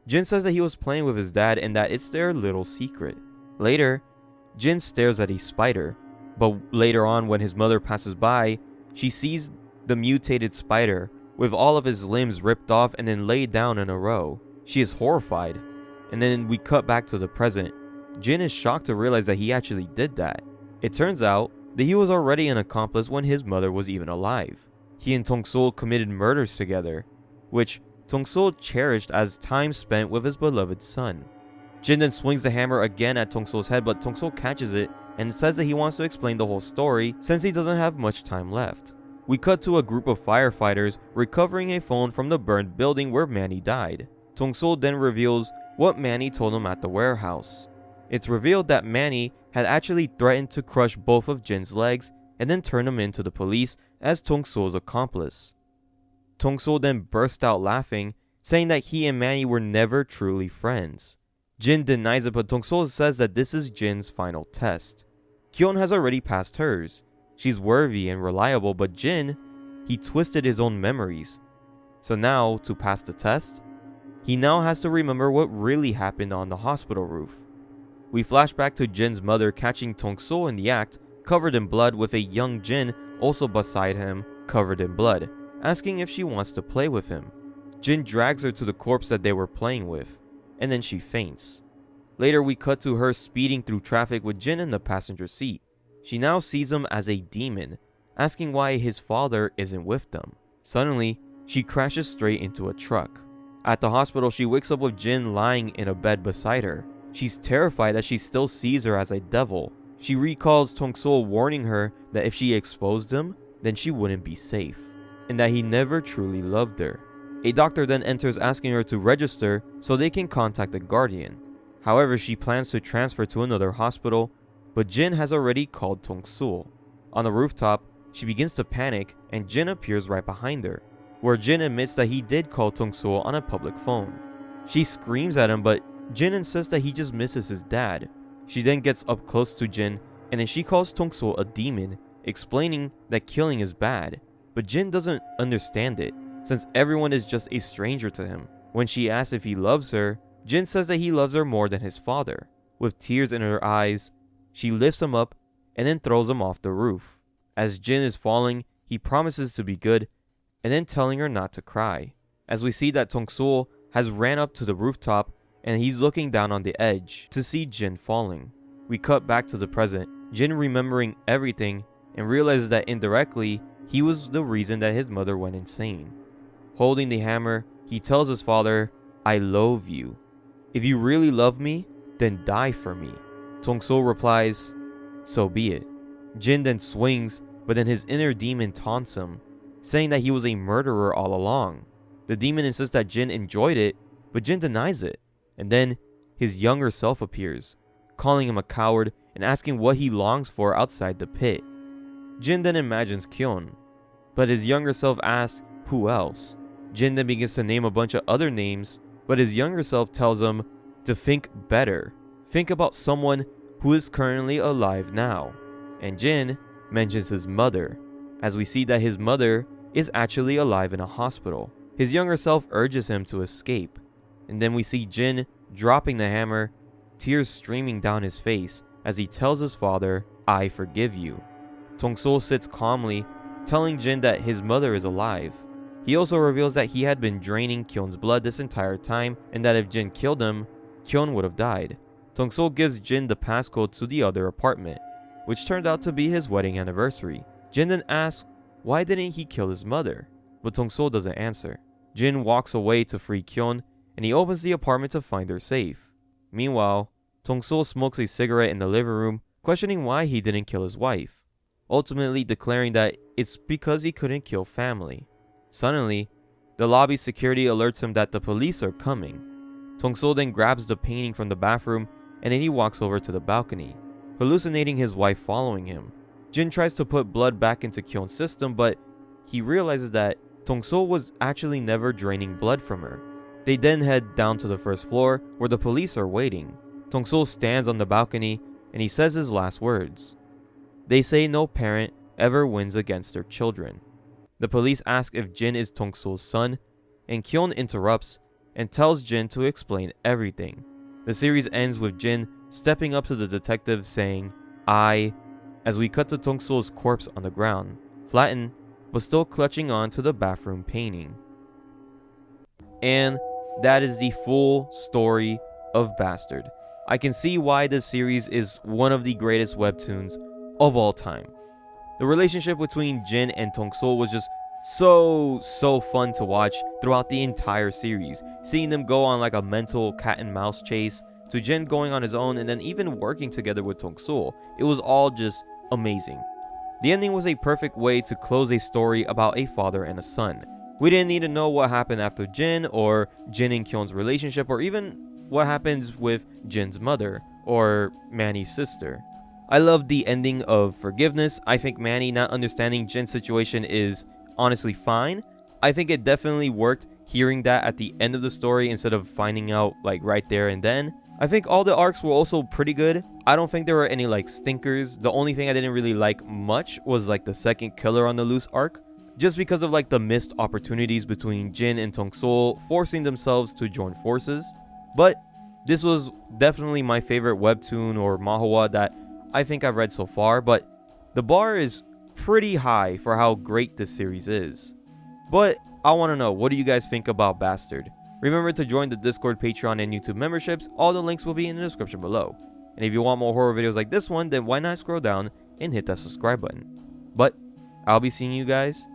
Jin says that he was playing with his dad and that it's their little secret. Later, Jin stares at a spider, but later on when his mother passes by, she sees the mutated spider with all of his limbs ripped off and then laid down in a row. She is horrified, and then we cut back to the present. Jin is shocked to realize that he actually did that. It turns out that he was already an accomplice when his mother was even alive. He and Dongsoo committed murders together, which Dongsoo cherished as time spent with his beloved son. Jin then swings the hammer again at Dongsoo's head, but Dongsoo catches it and says that he wants to explain the whole story since he doesn't have much time left. We cut to a group of firefighters recovering a phone from the burned building where Manny died. Dongsoo then reveals what Manny told him at the warehouse. It's revealed that Manny had actually threatened to crush both of Jin's legs and then turn him into the police as Dongsoo's accomplice. Dongsoo then burst out laughing, saying that he and Manny were never truly friends. Jin denies it, but Dongsoo says that this is Jin's final test. Kyon has already passed hers. She's worthy and reliable, but Jin, he twisted his own memories. So now, to pass the test, he now has to remember what really happened on the hospital roof. We flash back to Jin's mother catching Dongsoo in the act, covered in blood, with a young Jin also beside him, covered in blood, asking if she wants to play with him. Jin drags her to the corpse that they were playing with, and then she faints. Later we cut to her speeding through traffic with Jin in the passenger seat. She now sees him as a demon, asking why his father isn't with them. Suddenly, she crashes straight into a truck. At the hospital, she wakes up with Jin lying in a bed beside her. She's terrified as she still sees her as a devil. She recalls Dongsoo warning her that if she exposed him, then she wouldn't be safe, and that he never truly loved her. A doctor then enters asking her to register so they can contact the guardian. However, she plans to transfer to another hospital, but Jin has already called Dongsoo. On the rooftop, she begins to panic and Jin appears right behind her, where Jin admits that he did call Dongsoo on a public phone. She screams at him, but Jin insists that he just misses his dad. She then gets up close to Jin and then she calls Dongsoo a demon, explaining that killing is bad. But Jin doesn't understand it, since everyone is just a stranger to him. When she asks if he loves her, Jin says that he loves her more than his father. With tears in her eyes, she lifts him up and then throws him off the roof. As Jin is falling, he promises to be good and then telling her not to cry. As we see that Dongsoo has ran up to the rooftop and he's looking down on the edge to see Jin falling. We cut back to the present, Jin remembering everything and realizes that indirectly he was the reason that his mother went insane. Holding the hammer, he tells his father, "I love you. If you really love me, then die for me." Dongsoo replies, "So be it." Jin then swings, but then his inner demon taunts him, saying that he was a murderer all along. The demon insists that Jin enjoyed it, but Jin denies it. And then his younger self appears, calling him a coward and asking what he longs for outside the pit. Jin then imagines Kyon, but his younger self asks who else. Jin then begins to name a bunch of other names, but his younger self tells him to think better. Think about someone who is currently alive now. And Jin mentions his mother, as we see that his mother is actually alive in a hospital. His younger self urges him to escape, and then we see Jin dropping the hammer, tears streaming down his face as he tells his father, "I forgive you." Dongsoo sits calmly, telling Jin that his mother is alive. He also reveals that he had been draining Kyon's blood this entire time, and that if Jin killed him, Kyon would have died. Dongsoo gives Jin the passcode to the other apartment, which turned out to be his wedding anniversary. Jin then asks why didn't he kill his mother, but Dongsoo doesn't answer. Jin walks away to free Kyon, and he opens the apartment to find her safe. Meanwhile, Dongsoo smokes a cigarette in the living room, questioning why he didn't kill his wife, ultimately declaring that it's because he couldn't kill family. Suddenly, the lobby security alerts him that the police are coming. Dongsoo then grabs the painting from the bathroom and then he walks over to the balcony, hallucinating his wife following him. Jin tries to put blood back into Kyon's system, but he realizes that Dongsoo was actually never draining blood from her. They then head down to the first floor where the police are waiting. Dongsoo stands on the balcony and he says his last words. They say no parent ever wins against their children. The police ask if Jin is Dongsoo's son, and Kyon interrupts and tells Jin to explain everything. The series ends with Jin stepping up to the detective saying, "I," as we cut to Dongsoo's corpse on the ground, flattened but still clutching on to the bathroom painting. And that is the full story of Bastard. I can see why this series is one of the greatest webtoons of all time. The relationship between Jin and Dongsoo was just so fun to watch throughout the entire series. Seeing them go on like a mental cat and mouse chase, to Jin going on his own, and then even working together with Dongsoo. It was all just amazing. The ending was a perfect way to close a story about a father and a son. We didn't need to know what happened after Jin, or Jin and Kyon's relationship, or even what happens with Jin's mother, or Manny's sister. I love the ending of forgiveness. I think Manny not understanding Jin's situation is honestly fine. I think it definitely worked hearing that at the end of the story instead of finding out like right there and then. I think all the arcs were also pretty good. I don't think there were any like stinkers. The only thing I didn't really like much was like the second Killer on the Loose arc, just because of like the missed opportunities between Jin and Dongsoo forcing themselves to join forces. But this was definitely my favorite webtoon or manhwa that I think I've read so far, but the bar is pretty high for how great this series is. But I want to know, what do you guys think about Bastard? Remember to join the Discord, Patreon, and YouTube memberships. All the links will be in the description below. And if you want more horror videos like this one, then why not scroll down and hit that subscribe button. But I'll be seeing you guys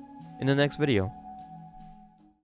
in the next video.